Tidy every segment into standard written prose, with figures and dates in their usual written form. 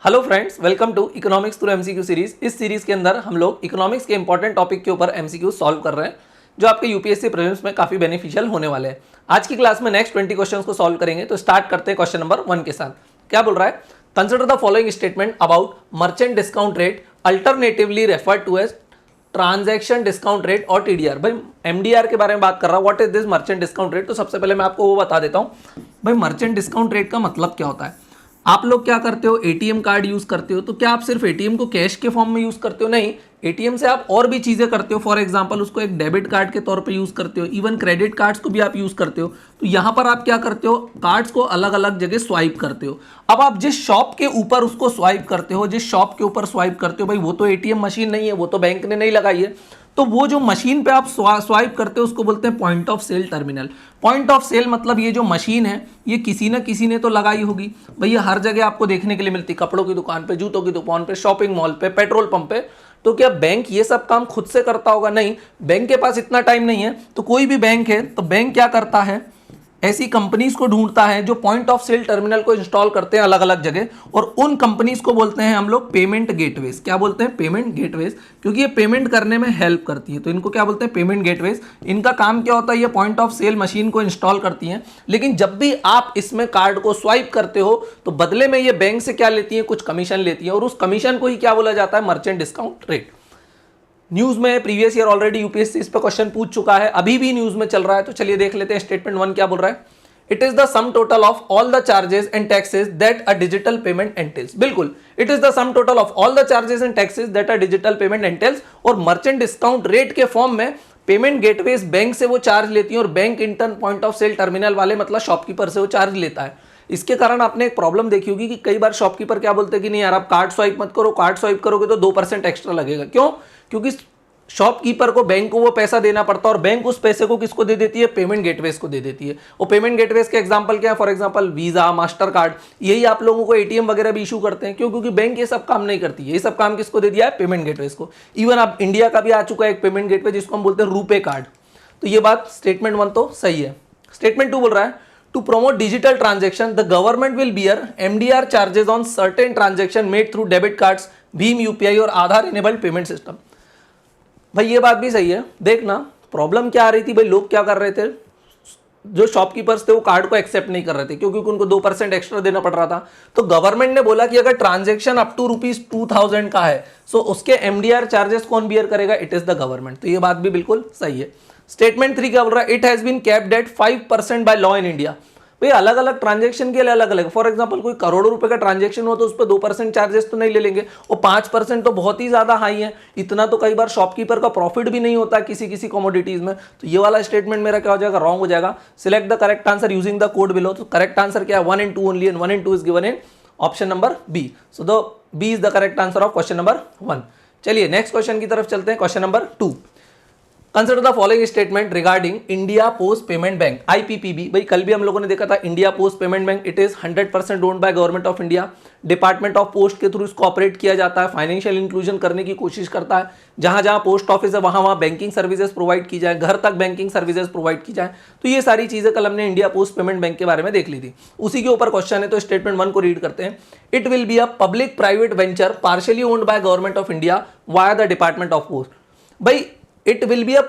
Hello friends, welcome to economics through MCQ series. इस series के अंदर हम लोग इकोनॉमिक्स के इंपॉर्टेंट टॉपिक के ऊपर एमसीक्यू सॉल्व कर रहे हैं जो आपके यूपीएससी प्रीलिम्स में काफी बेनिफिशियल होने वाले हैं। आज की क्लास में नेक्स्ट 20 क्वेश्चंस को सॉल्व करेंगे। तो स्टार्ट करते हैं क्वेश्चन नंबर 1 के साथ। क्या बोल रहा है? Consider the following statement about merchant discount rate alternatively referred to as transaction discount rate और टीडीआर। भाई एमडीआर के बारे में बात कर रहा हूं। What is this merchant discount rate? तो सबसे पहले मैं आपको वो बता देता हूं। भाई मर्चेंट डिस्काउंट रेट का मतलब क्या होता है? आप लोग क्या करते हो, एटीएम कार्ड यूज करते हो। तो क्या आप सिर्फ एटीएम को कैश के फॉर्म में यूज करते हो? नहीं, एटीएम से आप और भी चीजें करते हो। फॉर एग्जांपल उसको एक डेबिट कार्ड के तौर पे यूज करते हो, इवन क्रेडिट कार्ड्स को भी आप यूज करते हो। तो यहां पर आप क्या करते हो, कार्ड्स को अलग अलग जगह स्वाइप करते हो। अब आप जिस शॉप के ऊपर उसको स्वाइप करते हो, जिस शॉप के ऊपर स्वाइप करते हो, भाई वो तो एटीएम मशीन नहीं है, वो तो बैंक ने नहीं लगाई है। तो वो जो मशीन पे आप स्वाइप करते हो उसको बोलते हैं point of sale terminal. Point of sale मतलब ये जो मशीन है ये किसी ना किसी ने तो लगाई होगी। भैया हर जगह आपको देखने के लिए मिलती, कपड़ों की दुकान पे, जूतों की दुकान पे, शॉपिंग मॉल पे, पेट्रोल पंप पे। तो क्या बैंक ये सब काम खुद से करता होगा? नहीं, बैंक के पास इतना टाइम नहीं है। तो कोई भी बैंक है तो बैंक क्या करता है, ऐसी कंपनीज को ढूंढता है जो पॉइंट ऑफ सेल टर्मिनल को इंस्टॉल करते हैं अलग अलग जगह, और उन कंपनीज को बोलते हैं हम लोग पेमेंट गेटवेज। क्या बोलते हैं? पेमेंट गेटवेज, क्योंकि ये पेमेंट करने में हेल्प करती है। तो इनको क्या बोलते हैं? Payment gateways. इनका काम क्या होता है? ये पॉइंट ऑफ सेल मशीन को इंस्टॉल करती हैं। लेकिन जब भी आप इसमें कार्ड को स्वाइप करते हो तो बदले में ये बैंक से क्या लेती है? कुछ कमीशन लेती है, और उस कमीशन को ही क्या बोला जाता है? Merchant discount rate. न्यूज में प्रीवियस ईयर ऑलरेडी यूपीएससी इस पर क्वेश्चन पूछ चुका है, अभी भी न्यूज में चल रहा है। तो चलिए देख लेते हैं स्टेटमेंट 1 क्या बोल रहा है। It is the sum total of all the charges and taxes that a digital payment entails. बिल्कुल, it is the sum total of all the charges and taxes that a digital payment entails. और merchant discount rate के form में payment gateways bank से वो charge लेती है, और bank intern point of sale terminal वाले मतलब शॉपकीपर से वो चार्ज लेता है। इसके कारण आपने एक प्रॉब्लम देखी होगी कि कई बार शॉपकीपर क्या बोलते हैं कि नहीं यार आप कार्ड स्वाइप मत करो, कार्ड स्वाइप करोगे तो 2% एक्स्ट्रा लगेगा। क्यों? क्योंकि शॉपकीपर को, बैंक को वो पैसा देना पड़ता है, और बैंक उस पैसे को किसको दे देती है? पेमेंट गेटवेज को दे देती है। और पेमेंट गेटवेज के एग्जांपल क्या है? For example visa, master card, यही आप लोगों को एटीएम वगैरह भी इशू करते हैं। क्यों? क्योंकि बैंक ये सब काम नहीं करती है। ये सब काम किसको दे दिया है? पेमेंट गेटवेज को। इवन अब इंडिया का भी आ चुका है एक पेमेंट गेटवे जिसको हम बोलते हैं रुपे कार्ड। तो ये बात स्टेटमेंट 1 तो सही है। स्टेटमेंट 2 बोल रहा है to promote digital transaction the government will bear MDR charges on certain transaction made through debit cards, Bhim UPI और आधार इनेबल्ड पेमेंट सिस्टम। भाई ये बात भी सही है। देखना प्रॉब्लम क्या आ रही थी, भाई लोग क्या कर रहे थे, जो शॉपकीपर्स थे वो कार्ड को एक्सेप्ट नहीं कर रहे थे क्योंकि उनको 2% एक्स्ट्रा देना पड़ रहा था। तो गवर्नमेंट ने बोला कि अगर ट्रांजैक्शन अप टू ₹2000 का है सो उसके एमडीआर चार्जेस कौन बियर करेगा? It is the government. तो ये बात भी बिल्कुल सही है। स्टेटमेंट 3 क्या बोल रहा है? It has been capped at 5% by law in India. भाई अलग अलग ट्रांजेक्शन के लिए अलग अलग। फॉर एग्जांपल कोई करोड़ों रुपए का ट्रांजेक्शन हो तो उस पर 2% चार्जेस तो नहीं ले लेंगे, और 5% तो बहुत ही ज्यादा हाई है। इतना तो कई बार शॉपकीपर का प्रॉफिट भी नहीं होता किसी किसी कमोडिटीज में। तो ये वाला स्टेटमेंट मेरा क्या हो जाएगा? रॉन्ग हो जाएगा। Select the correct answer using the code below. तो करेक्ट आंसर क्या है? 1 and 2 only, and 1 and 2 is given in option number B. So the B is the correct answer of question number 1। चलिए next question की तरफ चलते हैं। Question number 2, consider the following statement regarding India post payment bank IPPB. भाई कल भी हम लोगों ने देखा था India post payment bank. It is 100% owned by government of India. Department of post के थ्रू इसको ऑपरेट किया जाता है। फाइनेंशियल इंक्लूजन करने की कोशिश करता है। जहां जहां पोस्ट ऑफिस है वहां वहां बैंकिंग सर्विसेज प्रोवाइड की जाए, घर तक बैंकिंग सर्विसेज प्रोवाइड की जाए। तो ये सारी चीजें कल हमने इंडिया पोस्ट पेमेंट बैंक के बारे में देख ली थी। उसी के ऊपर क्वेश्चन है। तो स्टेटमेंट 1 को रीड करते हैं। It will be a public private venture partially owned by government of India via the department of post. भाई it will be a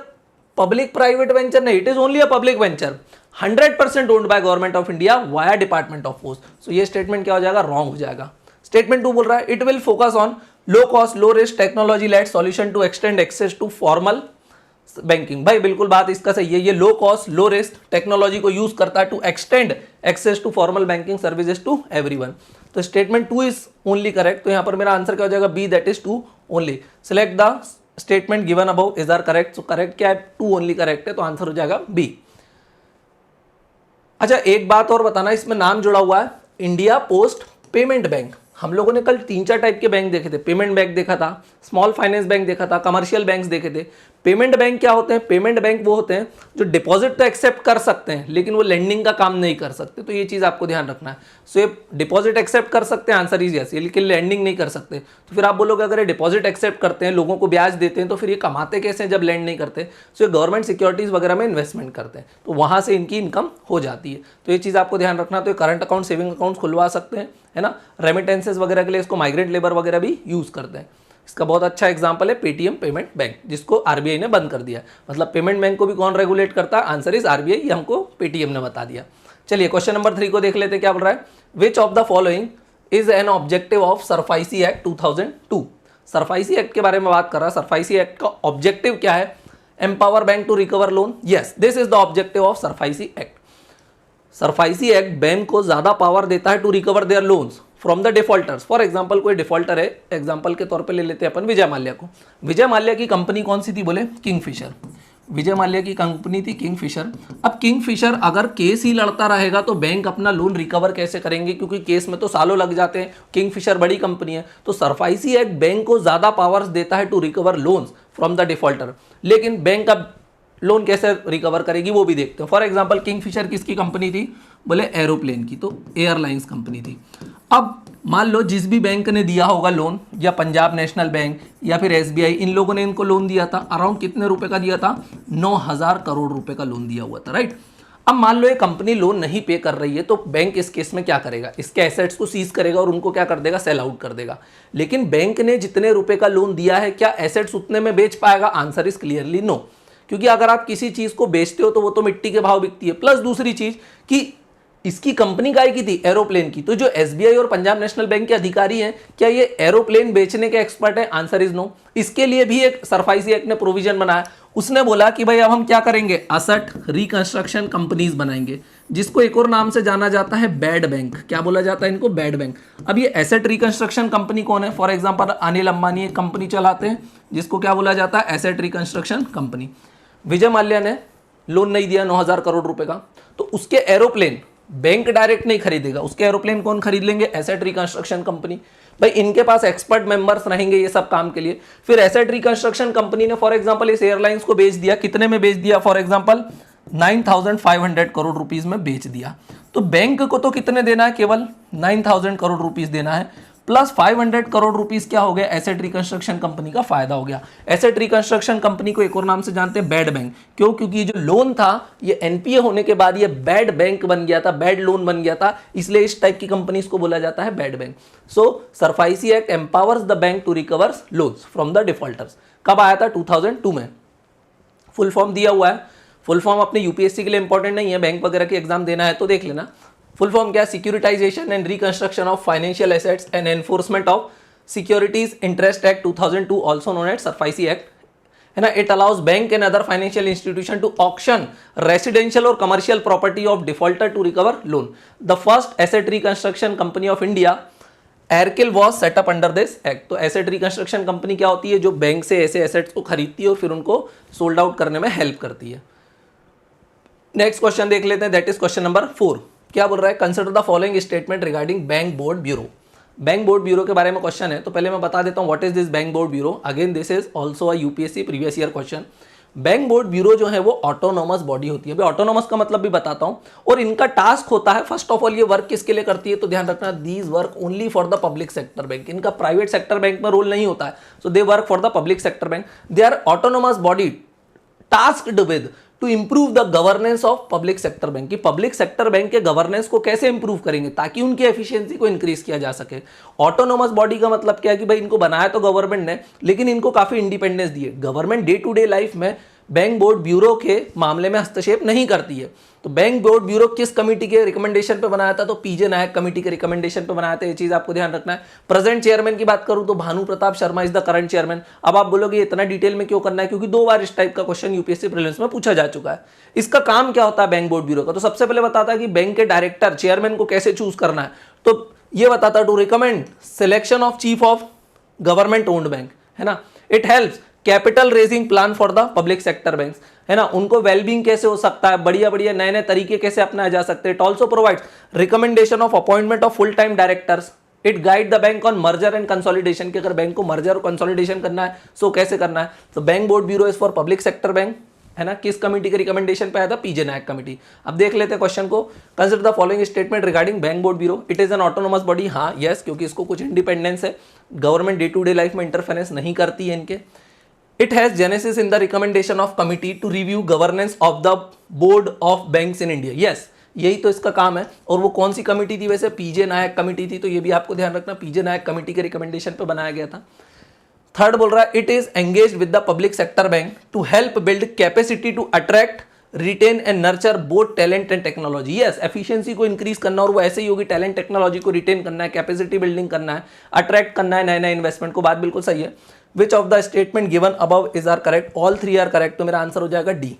public private venture नहीं, it is only a public venture 100% owned by government of India via department of post. So ये statement क्या हो जाएगा? Wrong हो जाएगा। Statement 2 बोल रहा है it will focus on low cost low risk technology led solution to extend access to formal banking. भाई बिल्कुल बात इसका सही है। ये low cost low risk technology को यूज करता है to extend access to formal banking services to everyone. तो स्टेटमेंट 2 इज ओनली करेक्ट। तो यहां पर मेरा आंसर क्या हो जाएगा? B, that is 2 only. Select the statement given above is are correct. So correct क्या है? 2 ओनली करेक्ट है। तो आंसर हो जाएगा बी। अच्छा एक बात और बताना, इसमें नाम जुड़ा हुआ है इंडिया पोस्ट पेमेंट बैंक। हम लोगों ने कल 3-4 टाइप के बैंक देखे थे। पेमेंट बैंक देखा था, स्मॉल फाइनेंस बैंक देखा था, कमर्शियल बैंक्स देखे थे। पेमेंट बैंक क्या होते हैं? पेमेंट बैंक वो होते हैं जो डिपॉजिट तो एक्सेप्ट कर सकते हैं लेकिन वो लेंडिंग का काम नहीं कर सकते, तो ये चीज़ आपको ध्यान रखना है। सो ये डिपॉजिट एक्सेप्ट कर सकते हैं, आंसर इज यस, लेकिन लेंडिंग नहीं कर सकते। तो फिर आप बोलोगे अगर ये डिपॉजिट एक्सेप्ट करते हैं, लोगों को ब्याज देते हैं, तो फिर ये कमाते कैसे हैं जब लैंड नहीं करते? सो ये गवर्नमेंट सिक्योरिटीज़ वगैरह में इन्वेस्टमेंट करते हैं, तो वहाँ से इनकी इनकम हो जाती है। तो ये चीज़ आपको ध्यान रखना। तो ये करंट अकाउंट, सेविंग अकाउंट खुलवा सकते हैं, है ना। रेमिटेंसेज वगैरह के लिए इसको माइग्रेंट लेबर वगैरह भी यूज़ करते हैं। इसका बहुत अच्छा एग्जांपल है पेटीएम पेमेंट बैंक, जिसको आरबीआई ने बंद कर दिया। मतलब पेमेंट बैंक को भी कौन रेगुलेट करता है? आंसर इज आरबीआई, ये हमको पेटीएम ने बता दिया। चलिए क्वेश्चन नंबर 3 को देख लेते हैं, क्या बोल रहा है? Which of the following is an objective of SARFAESI act 2002। SARFAESI act के बारे में बात कर रहा है। सरफाइसी एक्ट का ऑब्जेक्टिव क्या है? Empower bank to recover loan. Yes, this is the objective of SARFAESI act. SARFAESI act bank को ज्यादा पावर देता है to recover their loans from the defaulters. For example कोई डिफॉल्टर है, एग्जाम्पल के तौर पे ले लेते हैं अपन विजय माल्या को। विजय माल्या की कंपनी कौन सी थी? बोले किंगफिशर। विजय माल्या की कंपनी थी किंगफिशर। अब किंगफिशर अगर केस ही लड़ता रहेगा तो बैंक अपना लोन रिकवर कैसे करेंगे? क्योंकि केस में तो सालों लग जाते हैं। किंगफिशर बड़ी कंपनी है, तो सरफाइसी एक्ट बैंक को ज्यादा पावर्स देता है to recover loans from the defaulter. लेकिन बैंक अब लोन कैसे रिकवर करेगी वो भी देखते हैं। फॉर एग्जाम्पल किंगफिशर किसकी कंपनी थी? बोले एरोप्लेन की, तो एयरलाइंस कंपनी थी। अब मान लो जिस भी बैंक ने दिया होगा लोन, या पंजाब नेशनल बैंक या फिर एसबीआई, इन लोगों ने इनको लोन दिया था। अराउंड कितने रुपए का दिया था? 9,000 करोड़ रुपए का लोन दिया हुआ था, राइट। अब मान लो ये कंपनी लोन नहीं पे कर रही है, तो बैंक इस केस में क्या करेगा? इसके एसेट्स को सीज करेगा और उनको क्या कर देगा? सेल आउट कर देगा। लेकिन बैंक ने जितने रुपए का लोन दिया है, क्या एसेट्स उतने में बेच पाएगा? Answer is clearly no. क्योंकि अगर आप किसी चीज को बेचते हो तो वो तो मिट्टी के भाव बिकती है। प्लस दूसरी चीज कि इसकी कंपनी काय की थी? एरोप्लेन की। तो जो एसबीआई और पंजाब नेशनल बैंक के अधिकारी हैं, क्या ये एरोप्लेन बेचने के एक्सपर्ट हैं? Answer is no. इसके लिए भी एक सरफाइसी एक्ट ने प्रोविजन बनाया। उसने बोला कि भाई अब हम क्या करेंगे? असेट रिकंस्ट्रक्शन कंपनीज बनाएंगे, जिसको एक और नाम से जाना जाता है बैड बैंक। क्या बोला जाता है इनको? Bad bank. अब ये एसेट रिकंस्ट्रक्शन कंपनी कौन है? फॉर एग्जाम्पल अनिल अंबानी एक कंपनी चलाते हैं जिसको क्या बोला जाता है? Asset reconstruction company. Vijay Mallya ने लोन नहीं दिया 9,000 करोड़ रुपए का, तो उसके एरोप्लेन बैंक डायरेक्ट नहीं खरीदेगा। उसके एरोप्लेन कौन खरीद लेंगे? Asset reconstruction company. भाई इनके पास एक्सपर्ट मेंबर्स रहेंगे ये सब काम के लिए। फिर एसेट रिकंस्ट्रक्शन कंपनी ने फॉर एग्जांपल इस एयरलाइंस को बेच दिया। कितने में बेच दिया? फॉर एग्जांपल 9,500 करोड़ रुपीस में बेच दिया। तो बैंक को तो कितने देना है? केवल 9,000 करोड़ रुपीस देना है, प्लस 500 करोड़ रुपीस क्या हो गया? एसेट रिकंस्ट्रक्शन कंपनी का फायदा हो गया। एसेट रिकंस्ट्रक्शन कंपनी को एक और नाम से जानते हैं बैड बैंक। क्यों? क्योंकि जो लोन था ये एनपीए होने के बाद ये बैड बैंक बन गया था, बैड लोन बन गया था, इसलिए इस टाइप की कंपनीज को बोला जाता है bad bank. So SARFAESI act empowers the bank to recover loans from the defaulters. कब आया था? 2002 में। फुल फॉर्म दिया हुआ है। फुल फॉर्म अपने यूपीएससी के लिए इंपॉर्टेंट नहीं है, बैंक वगैरह के एग्जाम देना है तो देख लेना। फुल फॉर्म क्या है? Securitisation and reconstruction of financial assets and enforcement of securities interest act 2002, also known as SARFAESI act, है ना। It allows bank and other financial institution to auction residential और commercial property of defaulter to recover loan. The first asset reconstruction company of India ARCIL was set up under this act. तो asset reconstruction company क्या होती है? जो bank से ऐसे assets को खरीदती है और फिर उनको सोल्ड आउट करने में हेल्प करती है। नेक्स्ट क्वेश्चन देख लेते हैं, दैट इज क्वेश्चन नंबर 4। क्या बोल रहा है? Consider the following statement regarding bank board bureau. Bank board bureau के बारे में क्वेश्चन है, तो पहले मैं बता देता हूं what is this bank board bureau. Again this is also a UPSC previous year question. Bank board bureau जो है वो ऑटोनोमस बॉडी होती है। ऑटोनोमस का मतलब भी बताता हूं, और इनका टास्क होता है, फर्स्ट ऑफ ऑल ये वर्क किसके लिए करती है? तो ध्यान रखना, these work only for the public sector bank. इनका प्राइवेट सेक्टर बैंक में रोल नहीं होता है। So they work for the public sector bank. They are autonomous body tasked with to improve the governance of public sector bank. की public sector bank के governance को कैसे improve करेंगे ताकि उनकी एफिशिएंसी को इंक्रीज किया जा सके। ऑटोनोमस बॉडी का मतलब क्या है कि भाई इनको बनाया तो गवर्नमेंट ने, लेकिन इनको काफी इंडिपेंडेंस दिए। Government day to day life में बैंक बोर्ड ब्यूरो के मामले में हस्तक्षेप नहीं करती है। तो बैंक बोर्ड ब्यूरो किस कमेटी के रिकमेंडेशन पे बनाया था? तो पीजे नायक कमेटी के रिकमेंडेशन पे बनाया था। ये चीज आपको ध्यान रखना है। प्रेजेंट चेयरमैन की बात करूं तो Bhanu Pratap Sharma is the current chairman. अब आप बोलोगे इतना डिटेल में क्यों करना है? क्योंकि 2 बार इस टाइप का क्वेश्चन यूपीएससी प्रीलिम्स में पूछा जा चुका है। इसका काम क्या होता है बैंक बोर्ड ब्यूरो का? तो सबसे पहले बताता है कि बैंक के डायरेक्टर चेयरमैन को कैसे चूज करना है। तो ये बताता है to recommend selection of chief of government owned bank, है ना। It helps capital raising plan for the public sector banks, है ना। उनको वेलबींग कैसे हो सकता है, बढ़िया बढ़िया नए नए तरीके कैसे अपनाए जा सकते हैं। It also provides recommendation of appointment of full time directors. It guide the bank on merger and consolidation, कि अगर बैंक को मर्जर और कंसोलिडेशन करना है सो कैसे करना है। तो bank board bureau is for public sector bank, है ना, किस कमेटी के रिकमेंडेशन पे आया था, पीजे नायक कमेटी। अब देख लेते हैं क्वेश्चन को। Consider the following statement regarding bank board bureau, it is an autonomous body. हाँ यस, क्योंकि इसको कुछ इंडिपेंडेंस है, government day to day life में इंटरफेरेंस नहीं करती है इनके। It has genesis in the recommendation of committee to review governance of the board of banks in India. Yes, यही तो इसका काम है। और वो कौन सी कमिटी थी वैसे, पीजे नायक कमिटी थी, तो ये भी आपको ध्यान रखना, पीजे नायक कमिटी के रिकमेंडेशन पे बनाया गया था। थर्ड बोल रहा है it is engage with the public sector bank to help build capacity to attract retain and nurture both talent and technology. Yes, efficiency को इंक्रीज करना, और वो ऐसे ही होगी, टैलेंट टेक्नोलॉजी को रिटेन करना है, कैपेसिटी बिल्डिंग करना है, अट्रैक्ट करना है नए नए इन्वेस्टमेंट को। बात बिल्कुल सही है। Which of the statement given above is are correct, all three are correct, तो मेरा आंसर हो जाएगा डी।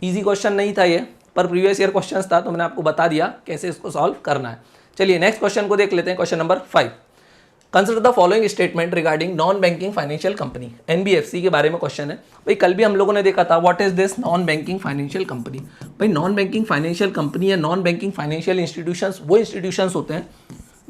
इजी क्वेश्चन नहीं था ये, पर प्रीवियस ईयर क्वेश्चन था, तो मैंने आपको बता दिया कैसे इसको सॉल्व करना है। चलिए नेक्स्ट क्वेश्चन को देख लेते हैं, question number 5। Consider the following statement regarding non banking financial company, NBFC के बारे में क्वेश्चन है। भाई कल भी हम लोगों ने देखा था what is this non banking financial company. भाई नॉन बैंकिंग फाइनेंशियल कंपनी या नॉन बैंकिंग फाइनेंशियल इंस्टीट्यूशंस वो इंस्टीट्यूशंस होते हैं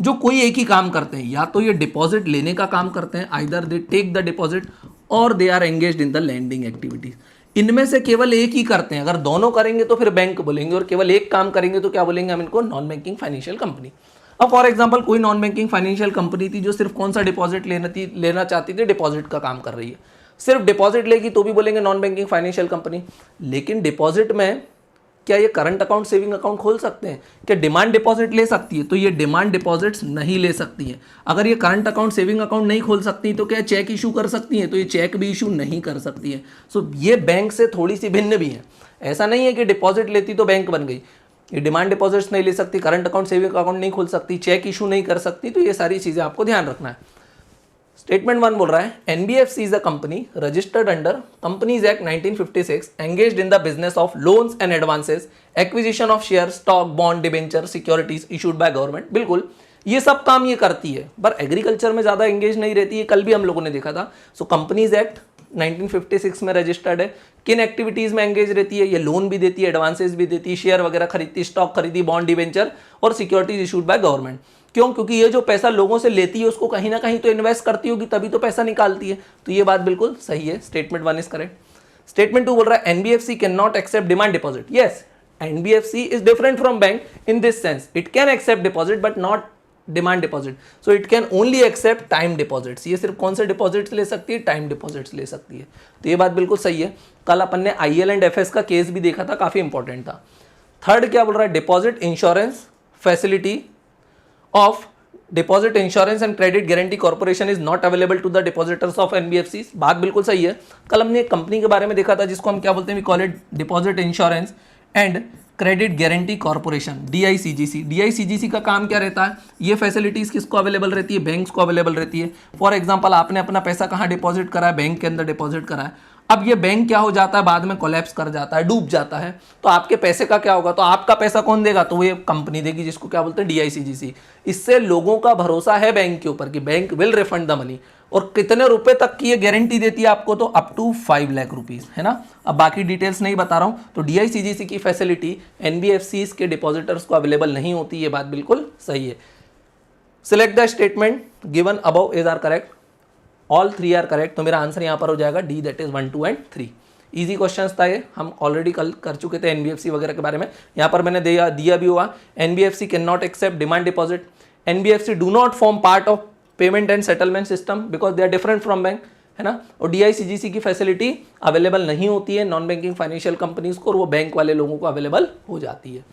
जो कोई एक ही काम करते हैं, या तो ये डिपॉजिट लेने का काम करते हैं, either they take the deposit और they are engaged in the lending activities. इनमें से केवल एक ही करते हैं, अगर दोनों करेंगे तो फिर बैंक बोलेंगे, और केवल एक काम करेंगे तो क्या बोलेंगे हम इनको, नॉन बैंकिंग फाइनेंशियल कंपनी। अब फॉर एग्जांपल कोई नॉन बैंकिंग फाइनेंशियल कंपनी थी जो सिर्फ कौन सा डिपॉजिट लेना चाहती थी, डिपॉजिट का काम कर रही है, सिर्फ डिपॉजिट लेगी तो भी बोलेंगे नॉन बैंकिंग फाइनेंशियल कंपनी। लेकिन डिपॉजिट में क्या ये करंट अकाउंट सेविंग अकाउंट खोल सकते हैं, क्या डिमांड डिपॉजिट ले सकती है, तो ये डिमांड डिपॉजिट्स नहीं ले सकती है। अगर ये करंट अकाउंट सेविंग अकाउंट नहीं खोल सकती तो क्या चेक इशू कर सकती है, तो ये चेक भी इशू नहीं कर सकती है। सो ये बैंक से थोड़ी सी भिन्न भी है। ऐसा नहीं है कि डिपॉजिट लेती तो बैंक बन गई, ये डिमांड डिपॉजिट्स नहीं ले सकती, करंट अकाउंट सेविंग अकाउंट नहीं खोल सकती, चेक इशू नहीं कर सकती, तो ये सारी चीजें आपको ध्यान रखना है। स्टेटमेंट 1 बोल रहा है NBFC is a company registered under companies act 1956 engaged in the business of loans and advances, acquisition of share, stock, bond, debenture, securities issued by government. बिल्कुल ये सब काम ये करती है, पर एग्रीकल्चर में ज्यादा एंगेज नहीं रहती है, कल भी हम लोगों ने देखा था। सो कंपनीज एक्ट 1956 में रजिस्टर्ड है, किन एक्टिविटीज में एंगेज रहती है, ये लोन भी देती है, एडवांसेस भी देती है, शेयर वगैरह खरीदती है, स्टॉक खरीदी, बॉन्ड, डिबेंचर और सिक्योरिटीज इशूड बाय गवर्नमेंट। क्यों, क्योंकि ये जो पैसा लोगों से लेती है उसको कहीं ना कहीं तो इन्वेस्ट करती होगी, तभी तो पैसा निकालती है। तो ये बात बिल्कुल सही है, स्टेटमेंट 1 इज करेक्ट। स्टेटमेंट 2 बोल रहा है NBFC can not accept demand deposit. Yes, NBFC is different from bank in this sense, it can accept deposit but not demand deposit. So it can only accept time deposits. ये सिर्फ कौन से deposits ले सकती है, time deposits ले सकती है। तो ये बात बिल्कुल सही है। कल अपन ने आईएल एंड एफएस का केस भी देखा था, काफी इंपॉर्टेंट था। थर्ड क्या बोल रहा है, deposit insurance facility of deposit insurance and credit guarantee corporation is not available to the depositors of NBFC. बात बिल्कुल सही है। कल हमने एक कंपनी के बारे में देखा था जिसको हम क्या बोलते हैं, we call it deposit insurance and credit guarantee corporation, DICGC. DICGC का काम क्या रहता है, ये फैसिलिटीज किसको अवेलेबल रहती है, बैंक्स को अवेलेबल रहती है। फॉर एग्जांपल आपने अपना पैसा कहाँ डिपॉजिट करा है, बैंक के अंदर डिपॉजिट करा है। अब ये बैंक क्या हो जाता है, बाद में कोलैप्स कर जाता है, डूब जाता है, तो आपके पैसे का क्या होगा, तो आपका पैसा कौन देगा, तो वो ये कंपनी देगी जिसको क्या बोलते हैं, डीआईसीजीसी। इससे लोगों का भरोसा है बैंक के ऊपर कि bank will refund the money. और कितने रुपए तक की ये गारंटी देती है आपको, तो अप टू 5 लाख रुपीज, है ना। अब बाकी डिटेल्स नहीं बता रहा हूं। तो डीआईसीजीसी की फैसिलिटी एनबीएफसी के डिपॉजिटर्स को अवेलेबल नहीं होती, ये बात बिल्कुल सही है। Select the statement given above is are correct, all 3 are correct. तो मेरा आंसर यहां पर हो जाएगा D, that is 1, 2 and 3। Easy questions था ये, हम ऑलरेडी कल कर चुके थे एनबीएफसी वगैरह के बारे में। यहाँ पर मैंने दिया भी हुआ, NBFC can not accept demand deposit, NBFC do not form part of payment and settlement system because they are different from bank, है ना। और डीआईसीजीसी की फैसिलिटी अवेलेबल नहीं होती है नॉन बैंकिंग फाइनेंशियल कंपनीज को, और वो बैंक वाले लोगों को अवेलेबल हो जाती है।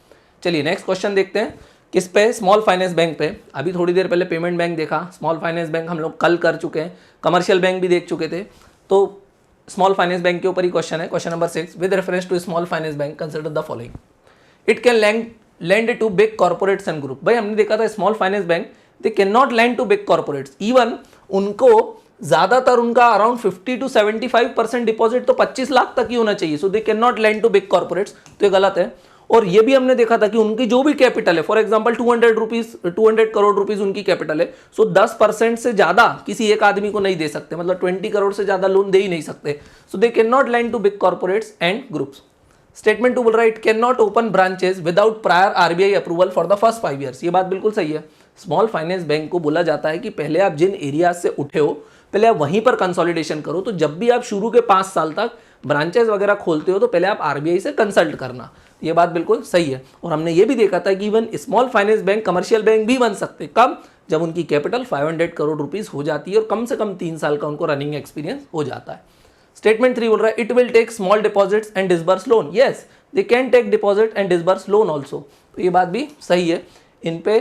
चलिए नेक्स्ट क्वेश्चन देखते हैं, किस पे, स्मॉल फाइनेंस बैंक पे। अभी थोड़ी देर पहले पेमेंट बैंक देखा, स्मॉल फाइनेंस बैंक हम लोग कल कर चुके हैं, कमर्शियल बैंक भी देख चुके थे। तो स्मॉल फाइनेंस बैंक के ऊपर ही क्वेश्चन है, question number 6। With reference to small finance bank consider the following, it can lend to big corporates and group. भाई हमने देखा था small finance bank they can not lend to big corporates, even उनको ज्यादातर उनका around 50 to 75% deposit तो 25 लाख तक ही होना चाहिए। So they can not lend to big corporates, तो ये गलत है। और ये भी हमने देखा था कि उनकी जो भी कैपिटल है, फॉर एग्जांपल 200 करोड़ रुपीस उनकी कैपिटल है, सो 10% से ज्यादा किसी एक आदमी को नहीं दे सकते, मतलब 20 करोड़ से ज्यादा लोन दे ही नहीं सकते। So they can not lend to big corporates and groups. Statement 2 बोल रहा है it can not open branches without prior RBI approval for the first 5 years. ये बात बिल्कुल सही है। स्मॉल फाइनेंस बैंक को बोला जाता है कि पहले आप जिन एरियाज से उठे हो पहले आप वहीं पर कंसोलिडेशन करो। तो जब भी आप शुरू के 5 साल तक ब्रांचेस वगैरह खोलते हो तो पहले आप आरबीआई से कंसल्ट करना। ये बात बिल्कुल सही है। और हमने ये भी देखा था कि even small finance bank commercial bank भी बन सकते, कब? जब उनकी कैपिटल 500 करोड़ रुपीस हो जाती है और कम से कम 3 साल का उनको रनिंग एक्सपीरियंस हो जाता है। स्टेटमेंट 3 बोल रहा है it will take small deposits and disburse loan. Yes, they can take deposit and disburse loan also. तो ये बात भी सही है। इन पे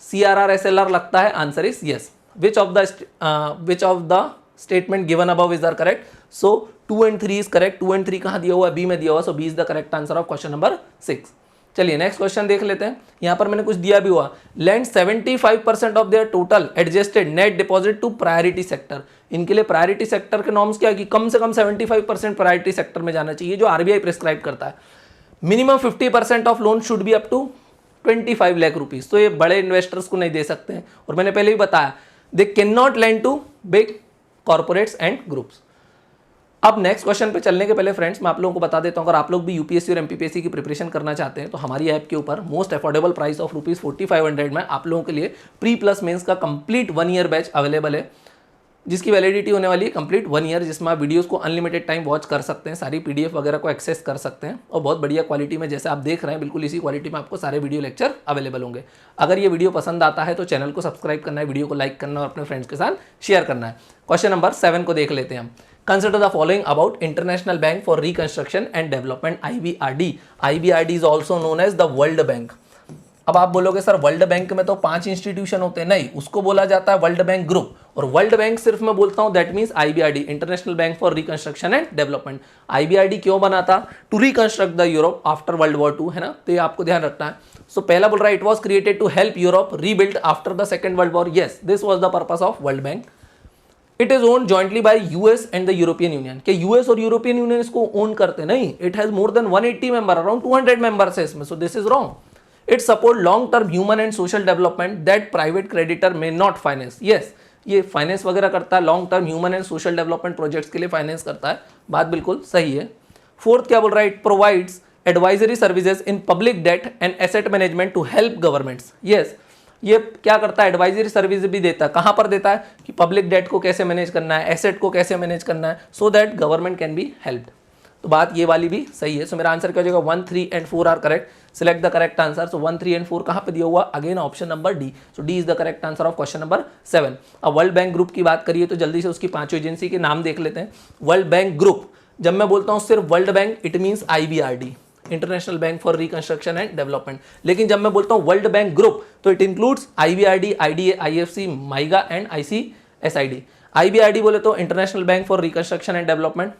CRR SLR लगता है, answer is yes. Which of the statement given above is are correct? So 2 and 3 is correct. 2 and 3 कहाँ दिया हुआ है? बी में दिया हुआ, so B is the correct answer of question number 6। चलिए नेक्स्ट क्वेश्चन देख लेते हैं। यहां पर मैंने कुछ दिया भी हुआ, lend 75% of their total adjusted net deposit to priority sector. इनके लिए प्रायोरिटी सेक्टर के नॉर्म्स क्या है कि कम से कम 75% प्रायोरिटी सेक्टर में जाना चाहिए, जो आरबीआई प्रिस्क्राइब करता है। Minimum 50% of loan should be up to 25 lakh rupees. तो ये बड़े इन्वेस्टर्स को नहीं दे सकते हैं। और मैंने पहले ही बताया they can not lend to big corporates and groups. अब नेक्स्ट क्वेश्चन पे चलने के पहले फ्रेंड्स मैं आप लोगों को बता देता हूं, अगर आप लोग भी यूपीएससी और एमपीपीएससी की प्रिपरेशन करना चाहते हैं तो हमारी ऐप के ऊपर मोस्ट अफोर्डेबल प्राइस ऑफ ₹4500 में आप लोगों के लिए प्री प्लस मेंस का कंप्लीट 1 ईयर बैच अवेलेबल है, जिसकी वैलिडिटी होने वाली है कंप्लीट 1 ईयर, जिसमें आप वीडियोस को अनलिमिटेड टाइम वॉच कर सकते हैं, सारी पीडीएफ वगैरह को एक्सेस कर सकते हैं और बहुत बढ़िया क्वालिटी में जैसे आप देख रहे हैं बिल्कुल इसी क्वालिटी में आपको सारे वीडियो लेक्चर अवेलेबल होंगे। अगर ये वीडियो पसंद आता है तो चैनल को सब्सक्राइब करना है, वीडियो को लाइक करना और अपने फ्रेंड्स के साथ शेयर करना है। क्वेश्चन नंबर 7 को देख लेते हैं हम। Consider the following about International Bank for Reconstruction and Development, IBRD. IBRD is also known as the World Bank. अब आप बोलोगे सर वर्ल्ड बैंक में तो 5 इंस्टीट्यूशन होते हैं, नहीं, उसको बोला जाता है वर्ल्ड बैंक ग्रुप। और वर्ल्ड बैंक सिर्फ मैं बोलता हूं that means IBRD, international bank for reconstruction and development. IBRD क्यों बना था? To reconstruct the Europe after world war 2, है ना, तो ये आपको ध्यान रखना है। सो पहला बोल रहा है it was created to help Europe rebuild after the second world war. Yes, this was the purpose of world bank. It is owned jointly by US and the European Union. के यूएस और European Union इसको own करते नहीं, it has more than 180 member, around 200 members है इसमें, so this is wrong. It support long term human and social development that private creditor may not finance. Yes, ये finance वगैरह करता है, long term human and social development projects के लिए finance करता है, बात बिल्कुल सही है। फोर्थ क्या बोल रहा है? It provides advisory services in public debt and asset management to help governments. Yes, ये क्या करता है? एडवाइजरी सर्विस भी देता है। कहां पर देता है? कि पब्लिक डेट को कैसे मैनेज करना है, एसेट को कैसे मैनेज करना है, so that government can be helped. तो बात ये वाली भी सही है। सो मेरा आंसर क्या हो जाएगा? 1, 3 and 4 are correct. Select the correct answer. So 1, 3 and 4 कहां पे दिया हुआ? Again option number D. So D is the correct answer of question number 7। अब वर्ल्ड बैंक ग्रुप की बात करिए तो जल्दी से उसकी 5 एजेंसी के नाम देख लेते हैं। वर्ल्ड बैंक ग्रुप, जब मैं बोलता हूं सिर्फ world bank, it means IBRD, international bank for reconstruction and development. लेकिन जब मैं बोलता हूं वर्ल्ड बैंक ग्रुप तो it includes IBRD, IDA, IFC, MIGA and ICSID। IBRD बोले तो international bank for reconstruction and development,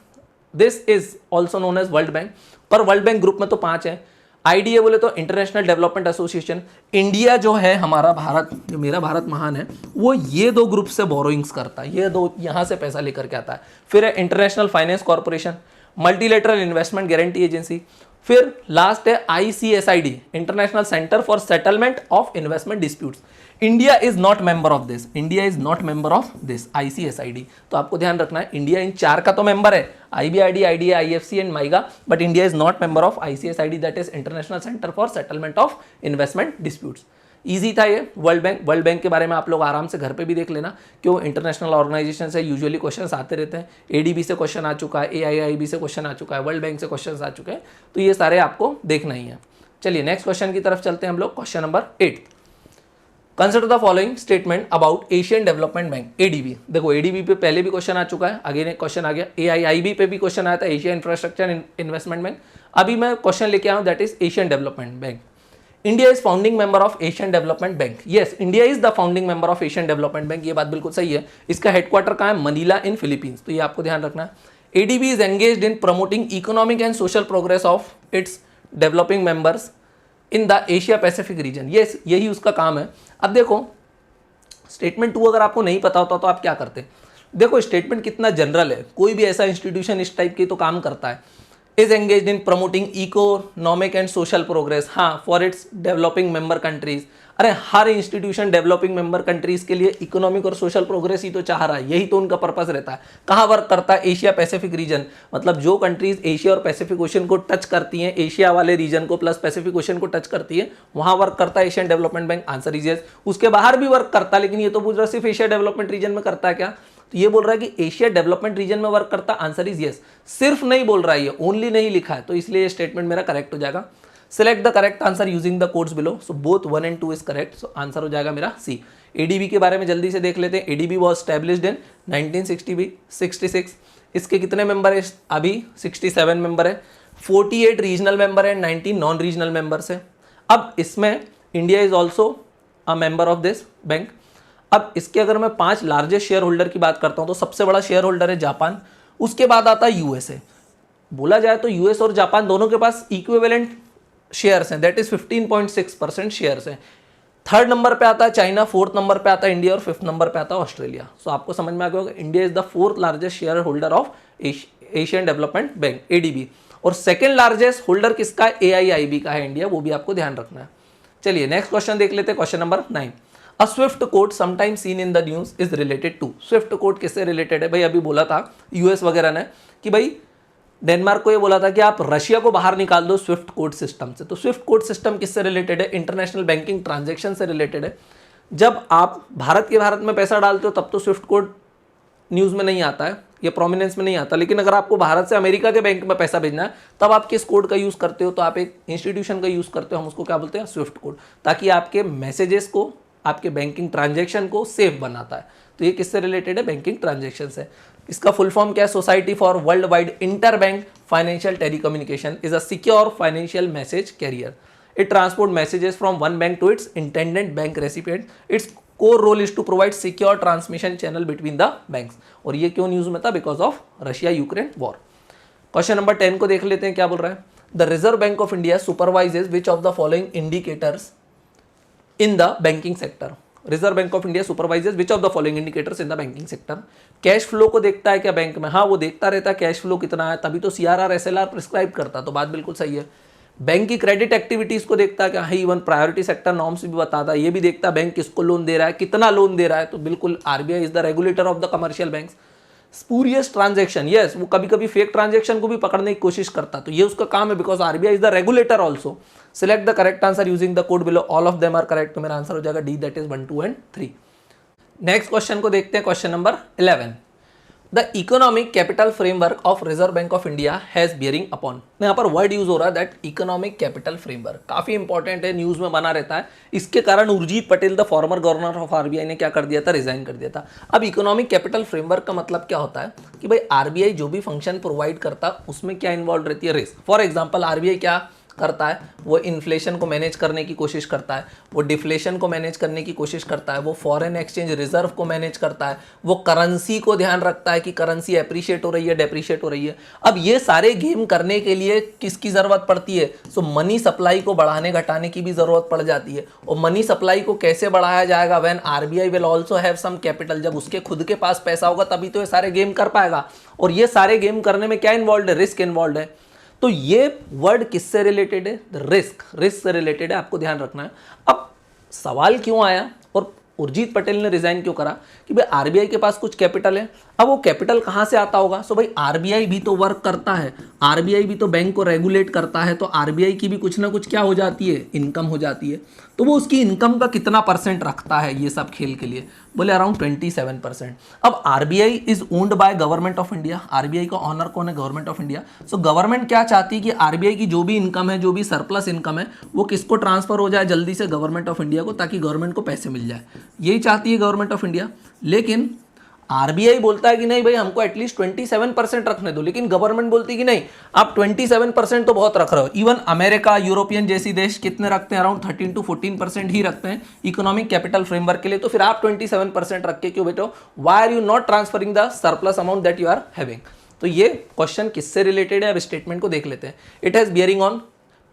this is also known as world bank. पर world bank group में तो 5 है। IDA बोले तो इंटरनेशनल डेवलपमेंट एसोसिएशन। इंडिया जो है हमारा भारत, जो मेरा भारत महान है, वो ये 2 ग्रुप से बोरोइंग्स करता है, ये 2 यहां से पैसा लेकर के आता है। फिर है international finance corporation, multilateral investment guarantee agency. फिर लास्ट है ICSID, international centre for settlement of investment disputes. India is not member of this, India is not member of this ICSID। तो आपको ध्यान रखना है इंडिया इन 4 का तो member है, IBRD, IDA, IFC and Maiga, but India is not member of ICSID, that is international centre for settlement of investment disputes. Easy था ये वर्ल्ड बैंक। वर्ल्ड बैंक के बारे में आप लोग आराम से घर पे भी देख लेना, क्यों इंटरनेशनल ऑर्गेनाइजेशन से यूजुअली क्वेश्चंस आते रहते हैं। ADB से क्वेश्चन आ चुका है, AIIB से क्वेश्चन आ चुका है, वर्ल्ड बैंक से क्वेश्चंस आ चुके हैं, तो ये सारे आपको देखना ही है। चलिए नेक्स्ट क्वेश्चन की तरफ चलते हैं हम लोग। Question number 8, consider the following statement about Asian development bank, ADB। देखो ADB पे पहले भी क्वेश्चन आ चुका है, अगेन एक क्वेश्चन आ गया। AIIB पे भी क्वेश्चन आया था, एशिया इंफ्रास्ट्रक्चर इन्वेस्टमेंट बैंक। अभी मैं क्वेश्चन लेके आया हूं, that is Asian development bank. India is founding member of Asian development bank. Yes, India is the founding member of Asian development bank, ये बात बिल्कुल सही है। इसका हेडक्वार्टर कहाँ है? मनीला इन फिलीपींस, तो ये आपको ध्यान रखना है। ADB is engaged in promoting economic and social progress of its developing members in the Asia Pacific region. Yes, यही उसका काम है। अब देखो स्टेटमेंट 2 अगर आपको नहीं पता होता तो आप क्या करते? देखो स्टेटमेंट कितना जनरल है, कोई भी ऐसा इंस्टीट्यूशन इस टाइप की तो काम करता है। is engaged in promoting economic and social progress, हाँ, for its developing member countries, अरे हर इंस्टीट्यूशन डेवलपिंग मेंबर कंट्रीज के लिए इकोनॉमिक और सोशल प्रोग्रेस ही तो चाह रहा है, यही तो उनका पर्पस रहता है। कहाँ वर्क करता है? एशिया पैसिफिक रीजन, मतलब जो कंट्रीज एशिया और पैसिफिक ओशन को टच करती हैं, एशिया वाले रीजन को प्लस पैसिफिक ओशन को टच करती है, वहां वर्क करता है Asian development bank. Answer is yes. उसके बाहर भी वर्क करता है, लेकिन ये तो पूछ रहा सिर्फ एशिया डेवलपमेंट रीजन में करता है क्या? तो ये बोल रहा है कि एशिया डेवलपमेंट रीजन में वर्क करता। Answer is yes. सिर्फ नहीं बोल रहा है, ये ओनली नहीं लिखा है, तो इसलिए ये स्टेटमेंट मेरा करेक्ट हो जाएगा। Select the correct answer using the codes below. So both 1 and 2 is correct. So answer हो जाएगा मेरा सी। एडीबी के बारे में जल्दी से देख लेते हैं। एडीबी वॉज स्टैब्लिश्ड इन 1966। इसके कितने मेंबर है? अभी 67 मेंबर है। 48 रीजनल मेंबर है, 19 नॉन रीजनल मेंबर्स है। अब इसमें India is also a member of this bank. अब इसके अगर मैं 5 लार्जेस्ट शेयर होल्डर की बात करता हूं तो सबसे बड़ा शेयर होल्डर है जापान, उसके बाद आता है यूएसए। बोला जाए तो यूएस और जापान दोनों के पास इक्विवेलेंट शेयर्स हैं, दैट इज 15.6% शेयर्स हैं। थर्ड नंबर पे आता है चाइना, फोर्थ नंबर पे आता है इंडिया और फिफ्थ नंबर पे आता है ऑस्ट्रेलिया। सो आपको समझ में आ गया होगा, India is the 4th largest share holder of Asian development bank, ADB. और सेकंड लार्जेस्ट होल्डर किसका है? एआईआईबी का है इंडिया, वो भी आपको ध्यान रखना है। चलिए नेक्स्ट क्वेश्चन देख लेते हैं, question number 9। A SWIFT code sometime seen in the news is related to. SWIFT code किससे रिलेटेड है? भाई अभी बोला था यूएस वगैरह ने कि भाई डेनमार्क को ये बोला था कि आप रशिया को बाहर निकाल दो स्विफ्ट कोड सिस्टम से। तो स्विफ्ट कोड सिस्टम किससे रिलेटेड है? इंटरनेशनल बैंकिंग ट्रांजैक्शन से रिलेटेड है। जब आप भारत में पैसा डालते हो तब तो स्विफ्ट कोड न्यूज़ में नहीं आता है, ये प्रोमिनेंस में नहीं आता, लेकिन अगर आपको भारत से अमेरिका के बैंक में पैसा भेजना है तब आप किस कोड का यूज़ करते हो? तो आप एक इंस्टीट्यूशन का यूज़ करते हो, हम उसको क्या बोलते हैं? स्विफ्ट कोड, ताकि आपके मैसेजेस को, आपके बैंकिंग ट्रांजैक्शन को सेफ बनाता है। तो ये किससे रिलेटेड है? बैंकिंग ट्रांजैक्शन से। इसका फुल फॉर्म क्या है? Society for world wide interbank financial telecommunication is a secure financial message carrier. It transport messages from one bank to its intended bank recipient. Its core role is to provide secure transmission channel between the banks. और ये क्यों news में था? Because of Russia Ukraine war. Question number 10 को देख लेते हैं, क्या बोल रहा है? The reserve bank of India supervises which of the following indicators in the banking sector। Reserve bank of India supervises which of the following indicators in the banking sector. Cash flow को देखता है क्या bank में? हाँ, वो देखता रहता है कैश फ्लो कितना है, तभी तो सीआरआर एसएलआर प्रिस्क्राइब करता, तो बात बिल्कुल सही है। बैंक की क्रेडिट एक्टिविटीज को देखता है क्या? हाँ, इवन प्रायोरिटी सेक्टर नॉर्म्स भी बताता है, ये भी देखता है बैंक किसको लोन दे रहा है, कितना लोन दे रहा है। तो बिल्कुल RBI is the regulator of the commercial banks. Spurious transaction, yes, वो कभी कभी फेक ट्रांजैक्शन को भी पकड़ने की कोशिश करता, तो ये उसका काम है, because RBI is the regulator also. Select the correct answer using the code below. All of them are correct. तो मेरा आंसर हो जाएगा D, that is 1, 2 and 3। Next question को देखते हैं, question number 11। The economic capital framework of reserve bank of India has bearing upon. यहाँ पर word use हो रहा है दैट इकोनॉमिक कैपिटल फ्रेमवर्क, काफी इंपॉर्टेंट है, न्यूज में बना रहता है। इसके कारण Urjit Patel the former governor of RBI ने क्या कर दिया था? रिजाइन कर दिया था। अब इकोनॉमिक कैपिटल फ्रेमवर्क का मतलब क्या होता है कि भाई आरबीआई जो भी फंक्शन प्रोवाइड करता उसमें क्या इन्वॉल्व रहती है? रिस्क। फॉर एग्जाम्पल आरबीआई क्या करता है? वो इन्फ्लेशन को मैनेज करने की कोशिश करता है, वो डिफ्लेशन को मैनेज करने की कोशिश करता है, वो फॉरेन एक्सचेंज रिजर्व को मैनेज करता है, वो करेंसी को ध्यान रखता है कि करेंसी एप्रिशिएट हो रही है, डेप्रिशिएट हो रही है। अब ये सारे गेम करने के लिए किसकी जरूरत पड़ती है? सो मनी सप्लाई को बढ़ाने घटाने की भी जरूरत पड़ जाती है। और मनी सप्लाई को कैसे बढ़ाया जाएगा? When RBI will also have some capital, जब उसके खुद के पास पैसा होगा तभी तो ये सारे गेम कर पाएगा। और ये सारे गेम करने में क्या इन्वॉल्व है? रिस्क इन्वॉल्व है। तो ये वर्ड किससे रिलेटेड है? रिस्क, रिस्क से रिलेटेड है, आपको ध्यान रखना है। अब सवाल क्यों आया और उर्जित पटेल ने रिजाइन क्यों करा कि भाई आरबीआई के पास कुछ कैपिटल है। अब वो कैपिटल कहाँ से आता होगा? सो भाई आरबीआई भी तो वर्क करता है, आरबीआई भी तो बैंक को रेगुलेट करता है, तो आरबीआई की भी कुछ ना कुछ क्या हो जाती है? इनकम हो जाती है। तो वो उसकी इनकम का कितना % रखता है ये सब खेल के लिए? बोले अराउंड 27%। अब RBI is owned by government of India. RBI का ऑनर कौन है? Government of India. So government क्या चाहती है कि आरबीआई की जो भी इनकम है, जो भी सरप्लस इनकम है, वो किसको ट्रांसफर हो जाए जल्दी से? गवर्नमेंट ऑफ इंडिया को, ताकि गवर्नमेंट को पैसे मिल जाए। यही चाहती है गवर्नमेंट ऑफ इंडिया। लेकिन आरबीआई बोलता है कि नहीं भाई, हमको एटलीस्ट 27% रखने दो, लेकिन गवर्नमेंट बोलती है कि नहीं, आप 27% तो बहुत रख रहे हो। इवन अमेरिका, यूरोपियन जैसी देश कितने रखते हैं? अराउंड 13 to 14% ही रखते हैं इकोनॉमिक कैपिटल फ्रेमवर्क के लिए। तो फिर आप 27% रख के क्यों बैठो? Why are you not transferring the surplus amount that you are having? तो ये क्वेश्चन किससे रिलेटेड है? अब स्टेटमेंट को देख लेते हैं। It has bearing on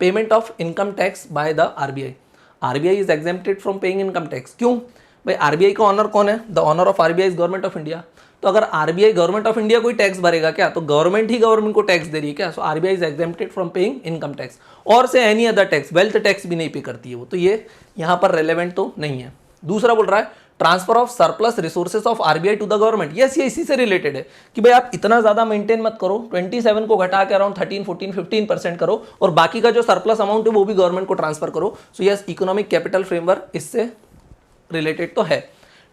payment of income tax by the RBI. RBI is exempted from paying income tax. क्यों भाई? आरबीआई का ऑनर कौन है? The owner of RBI is government of India. तो अगर आरबीआई गवर्नमेंट ऑफ इंडिया कोई tax भरेगा क्या, तो गवर्नमेंट ही गवर्नमेंट को टैक्स दे रही है क्या, so RBI is exempted from paying income tax और से any other tax, wealth tax भी नहीं पे करती है वो, तो ये यहाँ पर रेलेवेंट तो नहीं है। दूसरा बोल रहा है transfer of surplus resources of RBI to the government, yes ये इसी से रिलेटेड है कि भाई आप इतना ज्यादा मेंटेन मत करो, 27 को घटा के अराउंड 13, 14, 15% करो और बाकी का जो सरप्लस अमाउंट है वो भी गवर्नमेंट को ट्रांसफर करो। So yes economic capital framework इससे रिलेटेड तो है।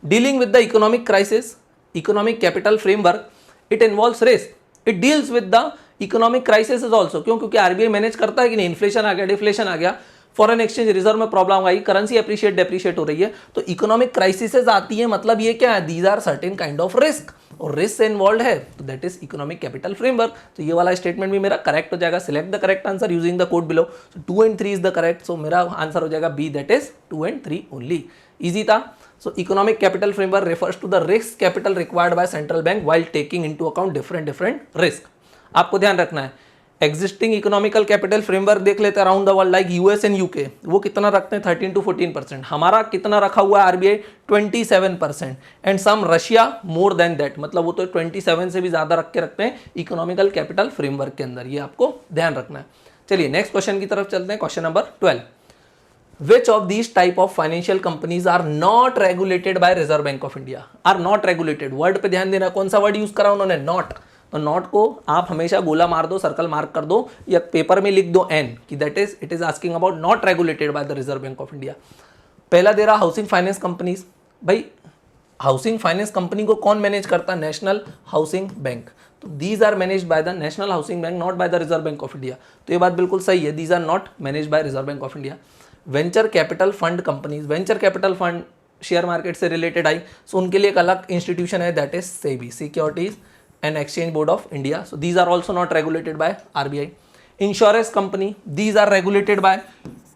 Dealing with the economic crisis, economic capital framework it involves risk, it deals with the economic crisis also, क्यों, क्योंकि आरबीआई मैनेज करता है कि नहीं, इन्फ्लेशन आ गया, डिफ्लेशन आ गया, फॉरेन एक्सचेंज रिजर्व में प्रॉब्लम आई, करेंसी अप्रिशिएट डेप्रिशिएट हो रही है, तो इकोनॉमिक क्राइसिस आती है, मतलब ये क्या है, these are certain kind of risk और रिस्क से इन्वॉल्व है, तो that is economic capital framework. तो ये वाला स्टेटमेंट भी मेरा करेक्ट हो जाएगा। Select the correct answer using the code below. So 2 and 3 is the correct, so मेरा आंसर हो जाएगा B, that is 2 and 3 only. Easy था। So economic capital framework refers to the risk capital required by central bank while taking into account different risk. आपको ध्यान रखना है existing economical capital framework देख लेते हैं around the world like US and UK, वो कितना रखते हैं 13 to 14%, हमारा कितना रखा हुआ है RBI 27%, and some Russia more than that, मतलब वो तो 27 से भी ज्यादा रख के रखते हैं इकोनॉमिकल कैपिटल फ्रेमवर्क के अंदर, ये आपको ध्यान रखना है। चलिए नेक्स्ट क्वेश्चन की तरफ चलते हैं। Question number 12, Which of these type of financial companies are not regulated by Reserve Bank of India? Are not regulated, word पे ध्यान देना, कौन सा वर्ड यूज करा उन्होंने, नॉट, तो नॉट को आप हमेशा गोला मार दो, सर्कल मार्क कर दो या पेपर में लिख दो एन कि that is it is asking about not regulated by the reserve bank of India. पहला दे रहा हाउसिंग फाइनेंस कंपनीज, भाई हाउसिंग फाइनेंस कंपनी को कौन मैनेज करता है, नेशनल हाउसिंग बैंक, तो these are managed by the national housing bank not by the reserve bank of India, तो ये बात बिल्कुल सही है, these are not managed by reserve bank of India. Venture capital fund companies, venture capital fund share market से related आई, so उनके लिए एक अलग इंस्टीट्यूशन है that is SEBI, securities and exchange board of India, so these are also not regulated by RBI. Insurance company, these are regulated by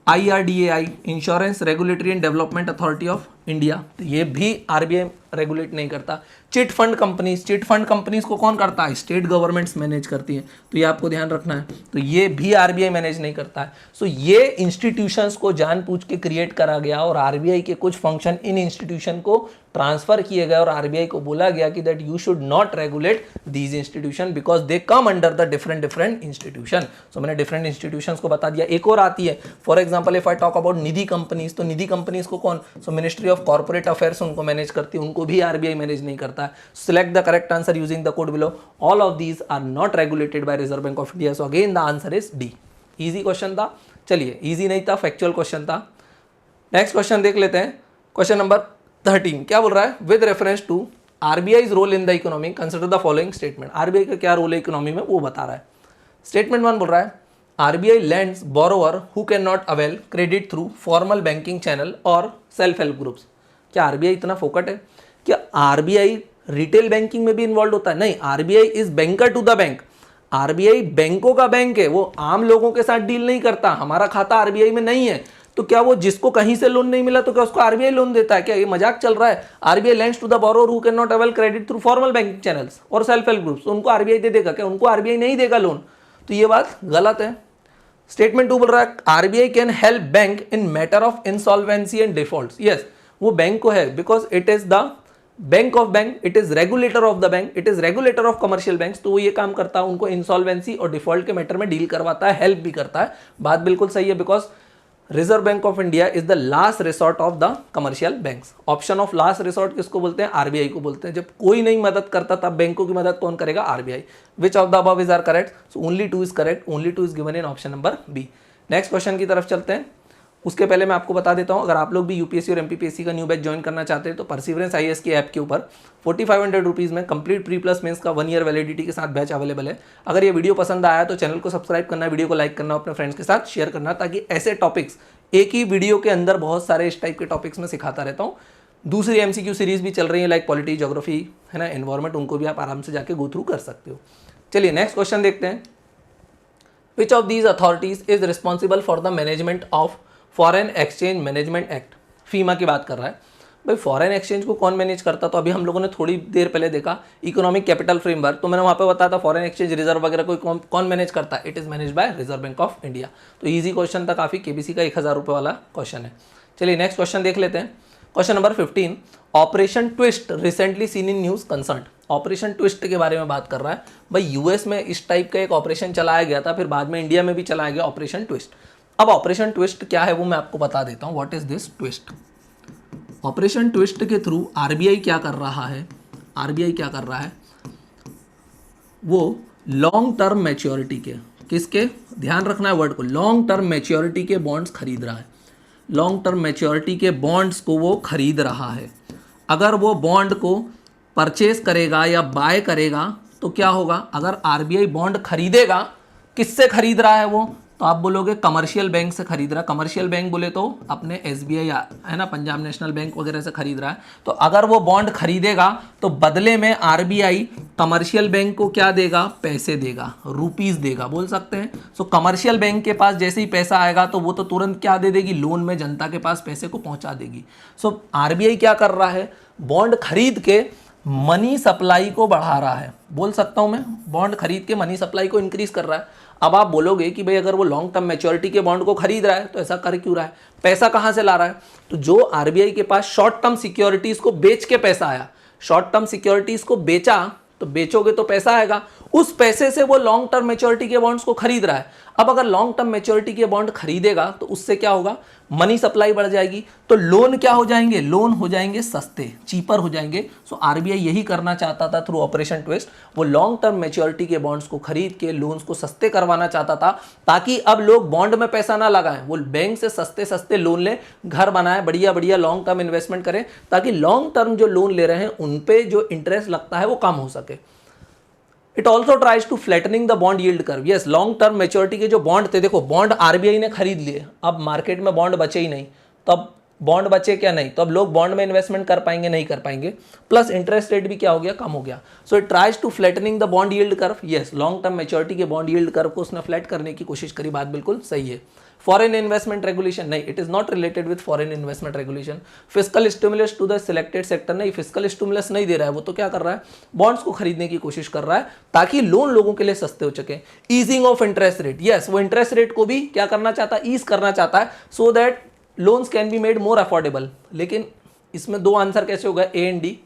IRDAI, insurance regulatory and development authority of India, तो ये भी RBI regulate नहीं करता। Chit fund companies, chit fund companies को कौन करता है, state governments manage करती है, तो ये आपको ध्यान रखना है, तो ये भी आरबीआई मैनेज नहीं करता है। सो ये इंस्टीट्यूशंस को जानबूझ के क्रिएट करा गया और आरबीआई के कुछ फंक्शन इन इंस्टीट्यूशन को ट्रांसफर किए गए और आरबीआई को बोला गया कि that you should not regulate these institution because they come under the different institution. So मैंने डिफरेंट इंस्टीट्यूशंस को बता दिया। एक और आती है, for example if I talk about Nidhi companies, तो निधि कंपनीज को कौन, so ministry of corporate affairs उनको मैनेज करती है, उनको भी आरबीआई मैनेज नहीं करता है। Select the correct answer using the code below. All of these are not regulated by reserve bank of India, so again the answer is D. Easy question था, चलिए इजी नहीं था, फैक्चुअल क्वेश्चन था। Next question देख लेते हैं। Question number 13 क्या बोल रहा है, with reference to RBI's role in the economy consider the following statement, RBI का क्या रोल है इकोनॉमी में वो बता रहा है। स्टेटमेंट 1 बोल रहा है RBI lands borrower who can not avail credit through formal banking channel और सेल्फ हेल्प ग्रुप्स। क्या आरबीआई इतना फोकट है, क्या आरबीआई रिटेल बैंकिंग में भी इन्वॉल्व होता है, नहीं, RBI is banker to the bank, RBI बैंकों का बैंक है, वो आम लोगों के साथ डील नहीं करता। हमारा खाता आरबीआई में नहीं है, तो क्या वो जिसको कहीं से लोन नहीं मिला तो क्या उसको आरबीआई लोन देता है, क्या ये मजाक चल रहा है। RBI lends to the borrower who can not avail credit through formal banking channels और सेल्फ हेल्प ग्रुप्स, उनको आरबीआई दे देगा क्या, उनको आरबीआई नहीं देगा लोन, तो ये बात गलत है। स्टेटमेंट 2 बोल रहा है RBI can help bank in matter of insolvency and default, yes वो बैंक को है because it is the bank of bank, it is regulator of the bank, it is regulator of commercial banks, तो वो ये काम करता है, उनको इंसॉल्वेंसी और डिफॉल्ट के मैटर में डील करवाता है, हेल्प भी करता है। बात बिल्कुल सही है because reserve bank of India is the last resort of the commercial banks. Option of last resort किसको बोलते हैं, आरबीआई को बोलते हैं। जब कोई नहीं मदद करता तब बैंकों की मदद कौन करेगा, RBI. Which of the above is are correct, so only 2 is correct, only 2 is given in option number B. Next question की तरफ चलते हैं। उसके पहले मैं आपको बता देता हूं, अगर आप लोग भी यूपीएससी और एमपीपीएससी का न्यू बैच ज्वाइन करना चाहते हैं तो परसिवरेंस आईएएस के ऐप के ऊपर 4500 रुपीज़ में कंप्लीट प्री प्लस मेंस का 1 ईयर वैलिडिटी के साथ बैच अवेलेबल है। अगर ये वीडियो पसंद आया तो चैनल को सब्सक्राइब करना, वीडियो को लाइक करना, अपने फ्रेंड्स के साथ शेयर करना, ताकि ऐसे टॉपिक्स एक ही वीडियो के अंदर बहुत सारे इस टाइप के टॉपिक्स में सिखाता रहता हूँ। दूसरी एमसीक्यू सीरीज भी चल रही है लाइक पॉलिटी, ज्योग्राफी है ना, एनवायरमेंट, उनको भी आप आराम से जाके गो थ्रू कर सकते हो। चलिए नेक्स्ट क्वेश्चन देखते हैं। Which of these authorities is responsible for the management of foreign exchange management act, FEMA की बात कर रहा है। भाई फॉरेन एक्सचेंज को कौन मैनेज करता, तो अभी हम लोगों ने थोड़ी देर पहले देखा इकोनॉमिक कैपिटल फ्रेमवर्क, तो मैंने वहाँ पे बताया था फॉरेन एक्सचेंज रिजर्व वगैरह कोई कौन मैनेज करता है, it is manage by reserve bank of India. तो ईजी क्वेश्चन था काफ़ी, केबीसी का 1000 रुपये वाला क्वेश्चन है। चलिए नेक्स्ट क्वेश्चन देख लेते हैं। Question number 15, operation twist recently seen in news concern. Operation twist के बारे में बात कर रहा है भाई। यूएस में इस टाइप का एक ऑपरेशन चलाया गया था, फिर बाद में इंडिया में भी चलाया गया ऑपरेशन ट्विस्ट। अब ऑपरेशन ट्विस्ट क्या है वो मैं आपको बता देता हूं। What is this twist? Operation twist के थ्रू आरबीआई क्या कर रहा है, आरबीआई क्या कर रहा है, वो लॉन्ग टर्म मैच्योरिटी के, किसके, ध्यान रखना है वर्ड को, लॉन्ग टर्म मैच्योरिटी के बॉन्ड्स खरीद रहा है। लॉन्ग टर्म मैच्योरिटी के बॉन्ड्स को वो खरीद रहा है। अगर वो बॉन्ड को परचेज करेगा या बाय करेगा तो क्या होगा? अगर आरबीआई बॉन्ड खरीदेगा, किससे खरीद रहा है वो? तो आप बोलोगे कमर्शियल बैंक से खरीद रहा है। कमर्शियल बैंक बोले तो अपने एसबीआई है ना, पंजाब नेशनल बैंक वगैरह से खरीद रहा है। तो अगर वो बॉन्ड खरीदेगा तो बदले में आरबीआई कमर्शियल बैंक को क्या देगा? पैसे देगा, रुपीस देगा, बोल सकते हैं। सो कमर्शियल बैंक के पास जैसे ही पैसा आएगा तो वो तो तुरंत क्या दे देगी? लोन में जनता के पास पैसे को पहुंचा देगी। सो आरबीआई क्या कर रहा है? बॉन्ड खरीद के मनी सप्लाई को बढ़ा रहा है, बोल सकता हूं मैं, बॉन्ड खरीद के मनी सप्लाई को इंक्रीज कर रहा है। अब आप बोलोगे कि भाई अगर वो लॉन्ग टर्म मैच्योरिटी के बॉन्ड को खरीद रहा है तो ऐसा कर क्यों रहा है? पैसा कहां से ला रहा है? तो जो आरबीआई के पास शॉर्ट टर्म सिक्योरिटीज को बेच के पैसा आया, शॉर्ट टर्म सिक्योरिटीज को बेचा, तो बेचोगे तो पैसा आएगा, उस पैसे से वो लॉन्ग टर्म मैच्योरिटी के बॉन्ड्स को खरीद रहा है। अब अगर लॉन्ग टर्म मैच्योरिटी के बॉन्ड खरीदेगा तो उससे क्या होगा? मनी सप्लाई बढ़ जाएगी, तो लोन क्या हो जाएंगे? लोन हो जाएंगे सस्ते, चीपर हो जाएंगे। सो आरबीआई यही करना चाहता था थ्रू ऑपरेशन ट्विस्ट। वो लॉन्ग टर्म मैच्योरिटी के बॉन्ड्स को खरीद के लोन्स को सस्ते करवाना चाहता था, ताकि अब लोग बॉन्ड में पैसा ना लगाएं, वो बैंक से सस्ते सस्ते लोन लें, घर बनाए, बढ़िया बढ़िया लॉन्ग टर्म इन्वेस्टमेंट करें, ताकि लॉन्ग टर्म जो लोन ले रहे हैं उन पे जो इंटरेस्ट लगता है वो कम हो सके। It also tries to flattening the bond yield curve. Yes, long term maturity के जो बॉन्ड थे, देखो बॉन्ड आरबीआई ने खरीद लिए, अब मार्केट में बॉन्ड बचे ही नहीं, तो अब बॉन्ड बचे क्या? नहीं, तो अब लोग बॉन्ड में इन्वेस्टमेंट कर पाएंगे? नहीं कर पाएंगे। प्लस इंटरेस्ट रेट भी क्या हो गया? कम हो गया। So it tries to flattening the bond yield curve. Yes, long term maturity के बॉन्ड यील्ड कर्व को उसने फ्लैट करने की कोशिश करी, बात बिल्कुल सही है। फॉरेन इन्वेस्टमेंट रेगुलेशन, नहीं, it is not related with foreign investment regulation. Fiscal stimulus to the selected sector, नहीं, फिस्कल स्टिमुलस नहीं दे रहा है, वो तो क्या कर रहा है? बॉन्ड्स को खरीदने की कोशिश कर रहा है ताकि लोन लोगों के लिए सस्ते हो सके। Easing of interest rate, yes, वो इंटरेस्ट रेट को भी क्या करना चाहता है? ईज करना चाहता है, so that loans can be made more affordable. लेकिन इसमें दो आंसर कैसे होगा? ए एंड डी।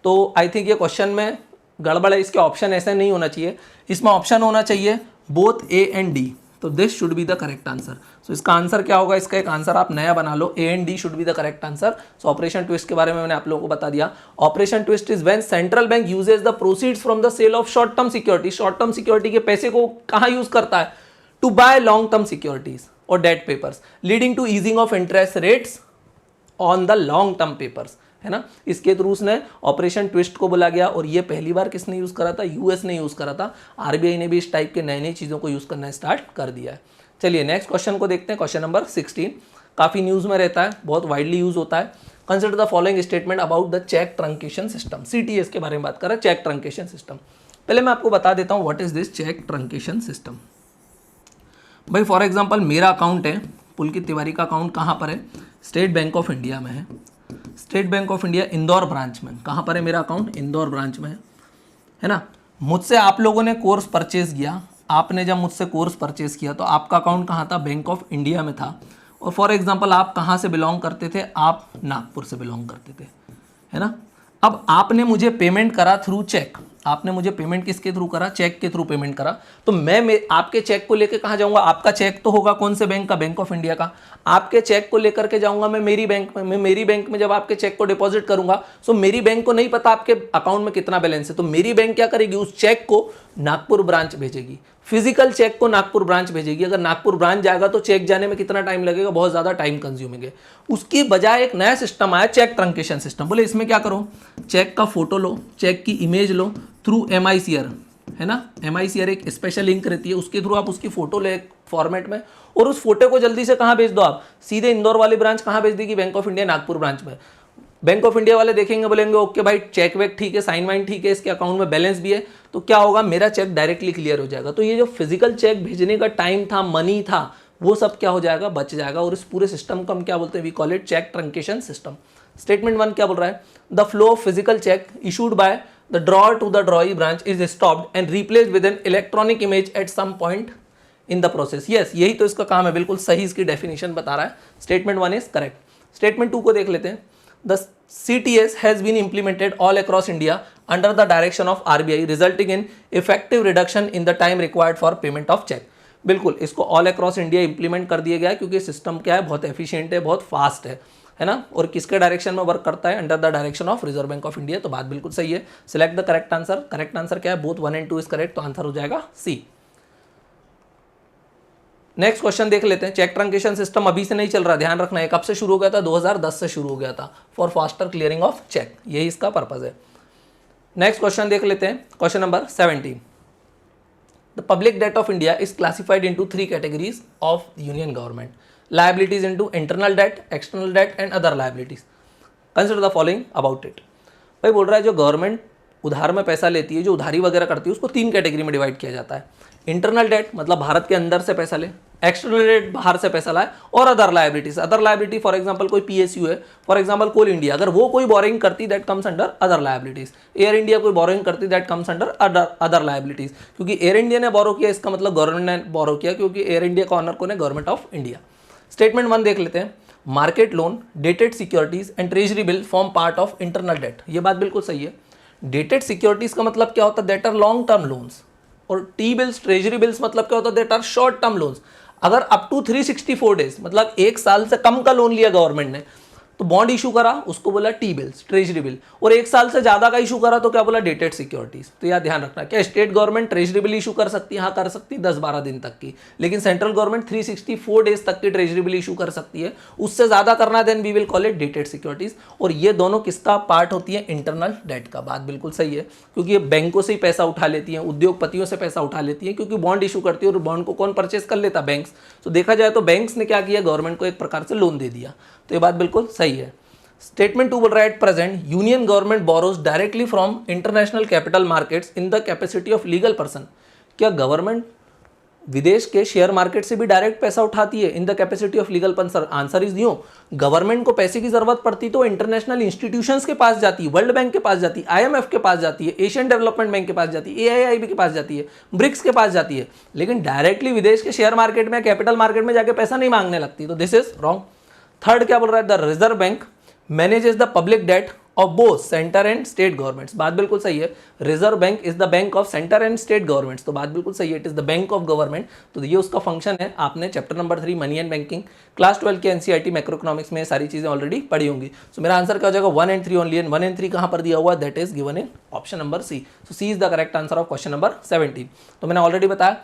तो आई थिंक ये क्वेश्चन में गड़बड़ है, इसके ऑप्शन ऐसे नहीं होना चाहिए, इसमें ऑप्शन होना चाहिए बोथ ए एंड डी। तो this should be the correct answer. So इसका आंसर क्या होगा? इसका एक आंसर आप नया बना लो, A and D should be the correct answer. So operation twist के बारे में मैंने आप लोगों को बता दिया। Operation twist is when central bank uses the proceeds from the sale of short term security. Short term security के पैसे को कहां यूज करता है? To buy long term securities और debt papers, leading to easing of interest rates on the long term papers, है ना। इसके थ्रू उसने ऑपरेशन ट्विस्ट को बोला गया, और ये पहली बार किसने यूज करा था? यूएस ने यूज करा था। आरबीआई ने भी इस टाइप के नई नई चीजों को यूज करना स्टार्ट कर दिया है। चलिए नेक्स्ट क्वेश्चन को देखते हैं, क्वेश्चन नंबर 16। काफी न्यूज में रहता है, बहुत वाइडली यूज होता है। Consider the following statement about the cheque truncation system. CTS के बारे में बात कर रहे हैं, चेक ट्रंकेशन सिस्टम। पहले मैं आपको बता देता हूं what is this cheque truncation system. भाई फॉर एग्जांपल मेरा अकाउंट है, पुलकित तिवारी का अकाउंट कहाँ पर है? स्टेट बैंक ऑफ इंडिया में है। State bank of India Indore branch में। कहाँ पर है मेरा अकाउंट? इंदौर ब्रांच में है ना। मुझसे आप लोगों ने कोर्स परचेज किया, आपने जब मुझसे कोर्स परचेज किया तो आपका अकाउंट कहाँ था? बैंक ऑफ इंडिया में था। और फॉर एग्जांपल आप कहाँ से बिलोंग करते थे? आप नागपुर से बिलोंग करते थे, है ना। अब आपने मुझे पेमेंट करा थ्रू चेक। आपने मुझे पेमेंट किसके थ्रू करा? चेक के थ्रू पेमेंट करा। तो मैं आपके चेक को लेकर कहाँ जाऊंगा? आपका चेक तो होगा कौन से बैंक का? बैंक ऑफ इंडिया का। आपके चेक को लेकर के जाऊंगा मैं मेरी बैंक में। मैं मेरी बैंक में जब आपके चेक को डिपॉजिट करूंगा, सो मेरी बैंक को नहीं पता आपके अकाउंट में कितना बैलेंस है, तो मेरी बैंक क्या करेगी? उस चेक को नागपुर ब्रांच भेजेगी, फिजिकल चेक को नागपुर ब्रांच भेजेगी। अगर नागपुर ब्रांच जाएगा तो चेक जाने में कितना टाइम लगेगा? बहुत ज्यादा टाइम कंज्यूमिंग है। उसकी बजाय एक नया सिस्टम आया, चेक ट्रंकेशन सिस्टम। बोले इसमें क्या करो? चेक का फोटो लो, चेक की इमेज लो थ्रू MICR, है ना। MICR एक स्पेशल लिंक रहती है, उसके थ्रू आप उसकी फोटो ले फॉर्मेट में, और उस फोटो को जल्दी से कहाँ भेज दो? आप सीधे इंदौर वाली ब्रांच कहाँ भेज देगी? Bank of India Nagpur branch में। बैंक ऑफ इंडिया वाले देखेंगे, बोलेंगे ओके भाई चेक वेक ठीक है, साइन वाइन ठीक है, इसके अकाउंट में बैलेंस भी है, तो क्या होगा? मेरा चेक डायरेक्टली क्लियर हो जाएगा। तो ये जो फिजिकल चेक भेजने का टाइम था, मनी था, वो सब क्या हो जाएगा? बच जाएगा। और इस पूरे सिस्टम को हम क्या बोलते हैं? We call it cheque truncation system. Statement 1 क्या बोल रहा है? The flow of physical cheque issued by the drawer to the drawee branch is stopped and replaced with an electronic image at some point in the process. Yes, यही तो इसका काम है, बिल्कुल सही इसकी डेफिनेशन बता रहा है। Statement 1 is correct. स्टेटमेंट 2 को देख लेते हैं। The CTS has been implemented all across India under the direction of RBI, resulting in effective reduction in the time required for payment of check. बिल्कुल इसको ऑल अक्रॉस इंडिया इंप्लीमेंट कर दिया गया है क्योंकि सिस्टम क्या है, बहुत एफिशिएंट है, बहुत फास्ट है ना, और किसके डायरेक्शन में वर्क करता है, under the direction of reserve bank of India. तो बात बिल्कुल सही है। Select the correct answer. Correct answer क्या है, बोथ 1 and 2 इज करेक्ट, तो आंसर हो जाएगा सी। नेक्स्ट क्वेश्चन देख लेते हैं। चेक ट्रांकेशन सिस्टम अभी से नहीं चल रहा, ध्यान रखना है। कब से शुरू हो गया था, 2010 से शुरू हो गया था, for faster clearing of cheque, यही इसका पर्पज है। नेक्स्ट क्वेश्चन देख लेते हैं, question number 17। The public debt of India is classified into 3 categories of union government, liabilities into internal debt, external debt and other liabilities. Consider the following about it. भाई बोल रहा है जो government उधार में पैसा लेती है, जो उधारी वगैरह करती है, उसको 3 कैटेगरी में डिवाइड किया जाता है। इंटरनल डेट मतलब भारत के अंदर से पैसा ले, एक्सटर्नल डेट बाहर से पैसा लाए, और other liabilities. Other liability for example कोई PSU है, फॉर एग्जांपल कोल इंडिया, अगर वो कोई बोरिंग करती that comes under other liabilities. Air India कोई बोरिंग करती that comes under other liabilities. क्योंकि एयर इंडिया ने बोरो किया, इसका मतलब गवर्नमेंट ने बोरो किया, क्योंकि एयर इंडिया का ऑनर कौन है, गवर्नमेंट ऑफ इंडिया। स्टेटमेंट 1 देख लेते हैं। Market loan, dated securities and treasury bill form part of internal debt. ये बात बिल्कुल सही है। डेटेड सिक्योरिटीज का मतलब क्या होता है, that are long term loans, और टी बिल्स, ट्रेजरी बिल्स मतलब क्या होता है, that are short term loans. अगर अप टू 364 डेज मतलब 1 साल से कम का लोन लिया गवर्नमेंट ने, तो बॉन्ड इशू करा, उसको बोला टी बिल्स, ट्रेजरी बिल, और 1 साल से ज्यादा का इशू करा तो क्या बोला, डेटेड सिक्योरिटीज। तो यार ध्यान रखना, क्या state government treasury bill issue कर सकती है, हाँ कर सकती है, 10-12 दिन तक की, लेकिन सेंट्रल गवर्नमेंट 364 डेज तक की ट्रेजरी बिल इशू कर सकती है। उससे ज्यादा करना then we will call it dated securities. और ये दोनों किसका पार्ट होती है, इंटरनल डेट का। बात बिल्कुल सही है, क्योंकि ये बैंकों से ही पैसा उठा लेती है, उद्योगपतियों से पैसा उठा लेती है, क्योंकि बॉन्ड इशू करती है, और बॉन्ड को कौन परचेस कर लेता, बैंक्स। तो देखा जाए तो बैंक्स ने क्या किया, गवर्नमेंट को एक प्रकार से लोन दे दिया। तो ये बात बिल्कुल सही है। स्टेटमेंट 2 बोल रहा है, at present union government borrows directly from international capital markets in the capacity of legal person. क्या गवर्नमेंट विदेश के शेयर मार्केट से भी डायरेक्ट पैसा उठाती है in the capacity of legal person? Answer is no. Government को पैसे की जरूरत पड़ती तो इंटरनेशनल इंस्टीट्यूशंस के पास जाती है, वर्ल्ड बैंक के पास जाती है, IMF के पास जाती है, एशियन डेवलपमेंट बैंक के पास जाती है, AIIB के पास जाती है, ब्रिक्स के पास जाती है, लेकिन डायरेक्टली विदेश के शेयर मार्केट में, कैपिटल मार्केट में जाके पैसा नहीं मांगने लगती। तो दिस इज रॉन्ग। थर्ड क्या बोल रहा है, the reserve bank manages the public debt of both centre and state governments. बात बिल्कुल सही है। Reserve bank is the bank of centre and state governments. तो बात बिल्कुल सही है, it is the bank of government. तो ये उसका फंक्शन है। आपने chapter number 3 money and banking class 12 के NCERT मैक्रो इकोनॉमिक्स में सारी चीजें ऑलरेडी पढ़ी होंगी। सो मेरा आंसर क्या हो जाएगा, 1 and 3 ओनली। एंड 1 and 3 कहां पर दिया हुआ, that is given in option number C. So C is the correct answer of question number 17। तो मैंने ऑलरेडी बताया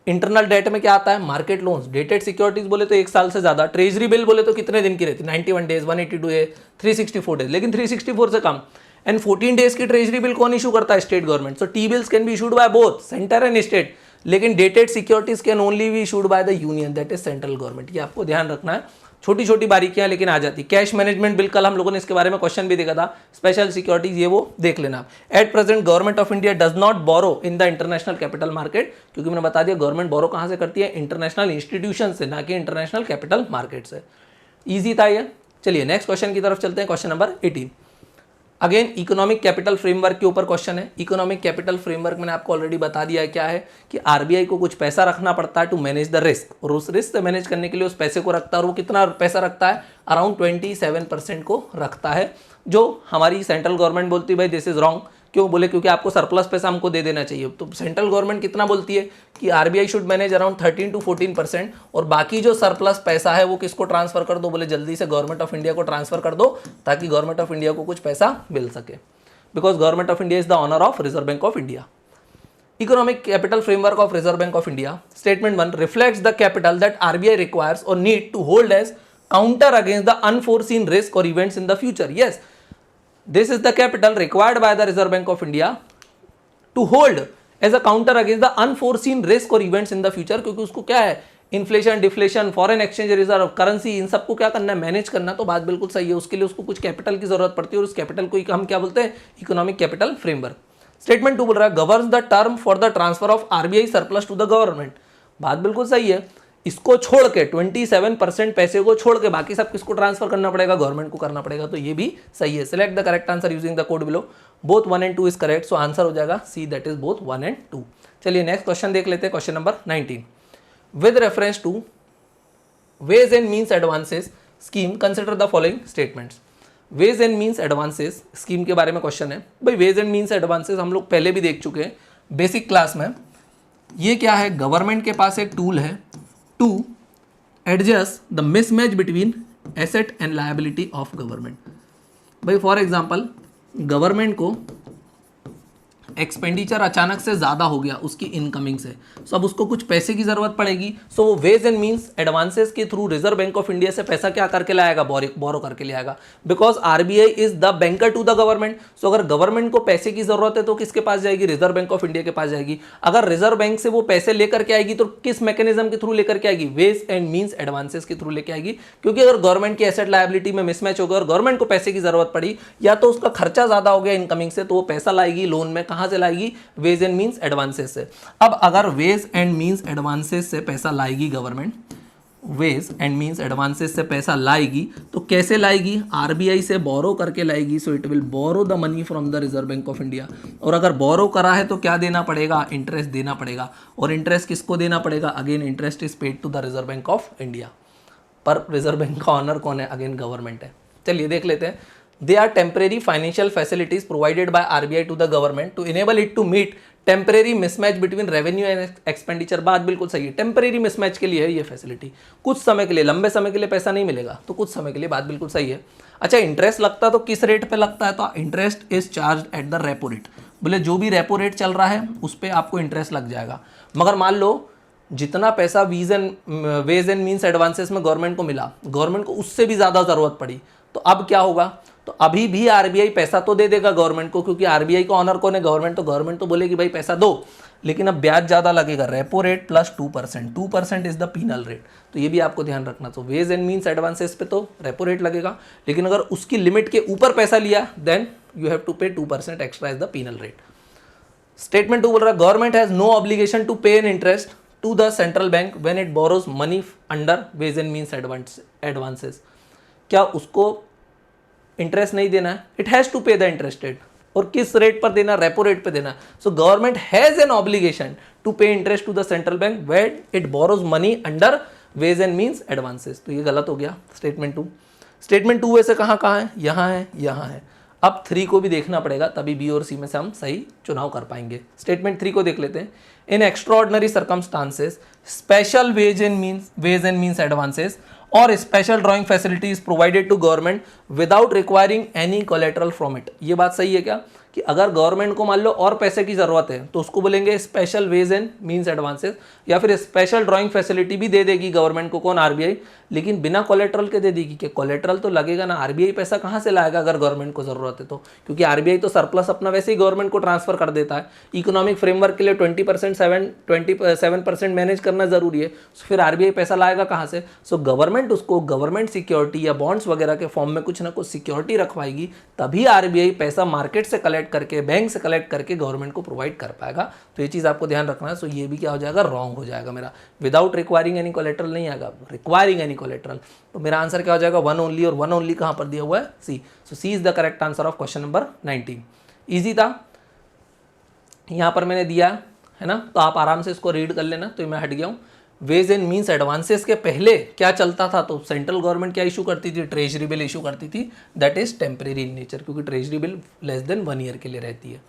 इंटरनल डेट में क्या आता है, मार्केट लोन्स, डेटेड सिक्योरिटीज बोले तो 1 साल से ज्यादा, ट्रेजरी बिल बोले तो कितने दिन की रहती है, 91 डेज, 182 है, 364 डेज, लेकिन 364 से कम। एंड 14 डेज की ट्रेजरी बिल कौन इशू करता है, state government. So T bills can be issued by both centre and state, लेकिन dated securities can only be issued by the union, that is central government. ये आपको ध्यान रखना है। छोटी छोटी बारीकियां लेकिन आ जाती। कैश मैनेजमेंट बिल, कल हम लोगों ने इसके बारे में क्वेश्चन भी देखा था, स्पेशल सिक्योरिटीज, ये वो देख लेना। At present government of India does not borrow in the international capital market, क्योंकि मैंने बता दिया गवर्नमेंट बोरो कहां से करती है, इंटरनेशनल इंस्टीट्यूशन से, ना कि इंटरनेशनल कैपिटल मार्केट से। ईजी था ये। चलिए नेक्स्ट क्वेश्चन की तरफ चलते हैं, question number 18। Again economic capital framework के ऊपर क्वेश्चन है। इकोनॉमिक कैपिटल फ्रेमवर्क मैंने आपको ऑलरेडी बता दिया है क्या है, कि RBI को कुछ पैसा रखना पड़ता है टू मैनेज द रिस्क, और उस रिस्क से मैनेज करने के लिए उस पैसे को रखता है। और वो कितना पैसा रखता है, अराउंड 27% को रखता है, जो हमारी सेंट्रल गवर्नमेंट बोलती है भाई दिस इज रॉन्ग। क्यों बोले, क्योंकि आपको सरप्लस पैसा हमको दे देना चाहिए। तो सेंट्रल गवर्नमेंट कितना बोलती है कि RBI should manage around 13 to 14%, और बाकी जो सरप्लस पैसा है वो किसको ट्रांसफर कर दो, बोले जल्दी से गवर्नमेंट ऑफ इंडिया को ट्रांसफर कर दो, ताकि गवर्नमेंट ऑफ इंडिया को कुछ पैसा मिल सके, because government of India is the owner of reserve bank of India. Economic capital framework of reserve bank of India, statement 1 reflects the capital that RBI requires और need to hold as counter against the unforeseen risk और events in the future. Yes, this is the capital required by the Reserve Bank of India to hold as a counter against the unforeseen risk or events in the future, क्योंकि उसको क्या है, inflation, deflation, foreign exchange reserve, currency, इन सबको क्या करना है, manage करना। तो बात बिल्कुल सही है, उसके लिए उसको कुछ कैपिटल की जरूरत पड़ती है, और उस कैपिटल को हम क्या बोलते हैं, इकोनॉमिक कैपिटल फ्रेमवर्क। स्टेटमेंट 2 बोल रहा है governs the term for the transfer of RBI surplus to the government. बात बिल्कुल सही है। इसको छोड़ के 27% पैसे को छोड़ के बाकी सब किसको ट्रांसफर करना पड़ेगा, गवर्नमेंट को करना पड़ेगा। तो ये भी सही है। Select the correct answer using the code below. Both 1 and 2 is correct, so answer हो जाएगा C, that is both 1 and 2। चलिए नेक्स्ट क्वेश्चन देख लेते हैं, question number 19। With reference to ways and means advances scheme consider the following statements. Ways and means advances scheme के बारे में question है भाई। वेज एंड मीन्स एडवांसेस हम लोग पहले भी देख चुके हैं बेसिक क्लास में। ये क्या है, गवर्नमेंट के पास एक टूल है to adjust the mismatch between asset and liability of government. भाई फॉर एग्जांपल गवर्नमेंट को एक्सपेंडिचर अचानक से ज़्यादा हो गया उसकी इनकमिंग से, सो अब उसको कुछ पैसे की ज़रूरत पड़ेगी। सो वो वेज एंड मीन्स एडवांसेस के through Reserve bank of India से पैसा क्या करके लाएगा, बोरो करके ले आएगा, because RBI is the banker to the government. So अगर गवर्नमेंट को पैसे की ज़रूरत है तो किसके पास जाएगी, रिजर्व बैंक ऑफ इंडिया के पास जाएगी। अगर रिजर्व बैंक से वो पैसे लेकर के आएगी तो किस मैकेनिज्म के थ्रू लेकर के आएगी, वेज एंड मीन्स एडवांसेस के थ्रू लेके आएगी। क्योंकि अगर गवर्नमेंट की एसेट लायबिलिटी में मिसमैच होगा और गवर्नमेंट को पैसे की जरूरत पड़ी या तो उसका खर्चा ज़्यादा हो गया इनकमिंग से, तो वो पैसा लाएगी लोन में, कहाँ से लाएगी, वेज एंड मीन्स एडवांसेस से। अब अगर वेज एंड मीन्स एडवांसेस से पैसा लाएगी government, ways and means advances से पैसा लाएगी तो कैसे लाएगी, आरबीआई से बोरो करके लाएगी। So it will borrow the money from the reserve bank of India. और अगर बोरो करा है तो क्या देना पड़ेगा, इंटरेस्ट देना पड़ेगा। और इंटरेस्ट किसको देना पड़ेगा, again interest is paid to the reserve bank of India. पर रिजर्व बैंक का ऑनर कौन है, अगेन गवर्नमेंट है। चलिए देख लेते हैं। They are temporary financial facilities provided by RBI to the government to enable it to meet temporary mismatch between revenue and expenditure। बात बिल्कुल सही है, टेम्परेरी मिसमैच के लिए है ये फैसिलिटी, कुछ समय के लिए, लंबे समय के लिए पैसा नहीं मिलेगा तो कुछ समय के लिए, बात बिल्कुल सही है। अच्छा, इंटरेस्ट लगता तो किस रेट पे लगता है, तो interest is charge at the repo rate. बोले जो भी रेपो रेट चल रहा है उस पर आपको इंटरेस्ट लग जाएगा। मगर मान लो जितना पैसा वेज एंड मीन्स एडवांसेस में गवर्नमेंट को मिला, गवर्नमेंट को उससे भी ज़्यादा ज़रूरत पड़ी, तो अब क्या होगा, तो अभी भी आरबीआई पैसा तो दे देगा गवर्नमेंट को, क्योंकि आरबीआई का ऑनर कौन है, गवर्नमेंट। तो गवर्नमेंट तो बोलेगी भाई पैसा दो, लेकिन अब ब्याज ज़्यादा लगेगा, repo rate plus 2%, 2% is the penal rate. तो ये भी आपको ध्यान रखना। तो वेज एंड मीन्स एडवांसेस पे तो रेपो रेट लगेगा, लेकिन अगर उसकी लिमिट के ऊपर पैसा लिया then you have to pay 2% extra is the penal rate. Statement 2 बोल रहा है government has no obligation to pay an interest to the central bank when it borrows money under ways and means advances. क्या उसको interest नहीं देना है, it has to pay the interest rate. और किस रेट पर देना, रेपो रेट पे देना। So government has an obligation to pay interest to the central bank when it borrows money under ways and means advances. तो ये गलत हो गया स्टेटमेंट 2। स्टेटमेंट 2 वैसे कहाँ कहाँ है, यहाँ है, यहाँ है। अब 3 को भी देखना पड़ेगा, तभी बी और सी में से हम सही चुनाव कर पाएंगे। स्टेटमेंट 3 को देख लेते हैं। In extraordinary circumstances special ways and means advances और special drawing facility is provided to government without requiring any collateral from it. ये बात सही है क्या, कि अगर गवर्नमेंट को मान लो और पैसे की जरूरत है तो उसको बोलेंगे special ways and means advances, या फिर स्पेशल ड्राइंग फैसिलिटी भी दे देगी गवर्नमेंट को, कौन, आरबीआई, लेकिन बिना कोलेटरल के दे देगी। कि कोलेटरल तो लगेगा ना, आरबीआई पैसा कहाँ से लाएगा अगर गवर्नमेंट को जरूरत है तो, क्योंकि आरबीआई तो सरप्लस अपना वैसे ही गवर्नमेंट को ट्रांसफर कर देता है। इकोनॉमिक फ्रेमवर्क के लिए 27% मैनेज करना जरूरी है, फिर आरबीआई पैसा लाएगा कहाँ से। सो गवर्नमेंट उसको गवर्नमेंट सिक्योरिटी या बॉन्ड्स वगैरह के फॉर्म में कुछ ना कुछ सिक्योरिटी रखवाएगी, तभी आरबीआई पैसा मार्केट से कलेक्ट करके, बैंक से कलेक्ट करके गवर्नमेंट को प्रोवाइड कर पाएगा। तो ये चीज़ आपको ध्यान रखना है। सो ये भी क्या हो जाएगा, रॉन्ग हो जाएगा मेरा। विदाउट रिक्वायरिंग एनी कोलेटरल नहीं आएगा, रिक्वायरिंग एनी कोलेटरल। तो मेरा आंसर क्या हो जाएगा, 1 ओनली। और 1 ओनली कहाँ पर दिया हुआ है, C. So C is the correct answer of question number 19। Easy था, यहाँ पर मैंने दिया है ना, तो आप आराम से इसको रीड कर लेना। तो मैं हट गया हूँ। वेज एंड मीन्स एडवांसेस के पहले क्या चलता था, तो सेंट्रल गवर्नमेंट क्या इशू करती थी, ट्रेजरी बिल इशू करती थी, that is temporary in nature, क्योंकि treasury bill less than 1 year के लिए रहती है।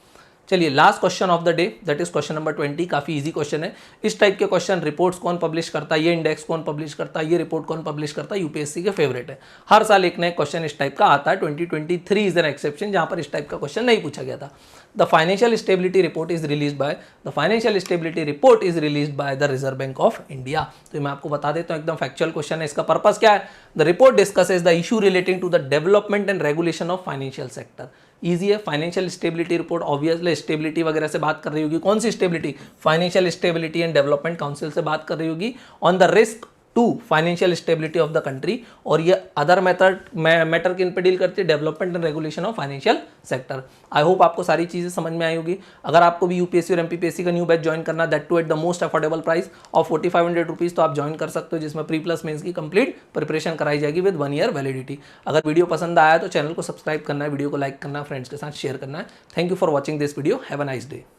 चलिए last question of the day, that is question number 20। काफी इजी क्वेश्चन है। इस टाइप के क्वेश्चन रिपोर्ट्स कौन पब्लिश करता है, ये इंडेक्स कौन पब्लिश करता है, ये रिपोर्ट कौन पब्लिश करता है, यूपीएससी के फेवरेट है। हर साल एक नया क्वेश्चन इस टाइप का आता है। 2023 इज एन एक्सेप्शन, जहां पर इस टाइप का क्वेश्चन नहीं पूछा गया था। The financial stability report is released by the reserve bank of India. तो मैं आपको बता देता हूँ, एकदम फैक्चुअल क्वेश्चन है। इसका पर्पस क्या है, the report discusses the issue relating to the development and regulation of financial sector. Easy है। Financial stability report obviously stability वगैरह से बात कर रही होगी। कौन सी stability, financial stability and development council से बात कर रही होगी on the risk to financial stability of the country. और ये अदर मैटर किन पे डील करती है, development and regulation of financial sector. I hope आपको सारी चीजें समझ में आई होगी। अगर आपको भी यूपीएससी और एमपीपीएससी का न्यू बैच ज्वाइन करना, that too at the most affordable price of 4500 rupees, तो आप ज्वाइन कर सकते हो, जिसमें प्री प्लस मेंस की कंप्लीट प्रिपरेशन कराई जाएगी विद 1 ईयर वैलिडिटी। अगर वीडियो पसंद आया तो चैनल को सब्सक्राइब करना है, वीडियो को लाइक करना है, फ्रेंड्स के साथ शेयर करना है। Thank you for watching this video. Have a nice day.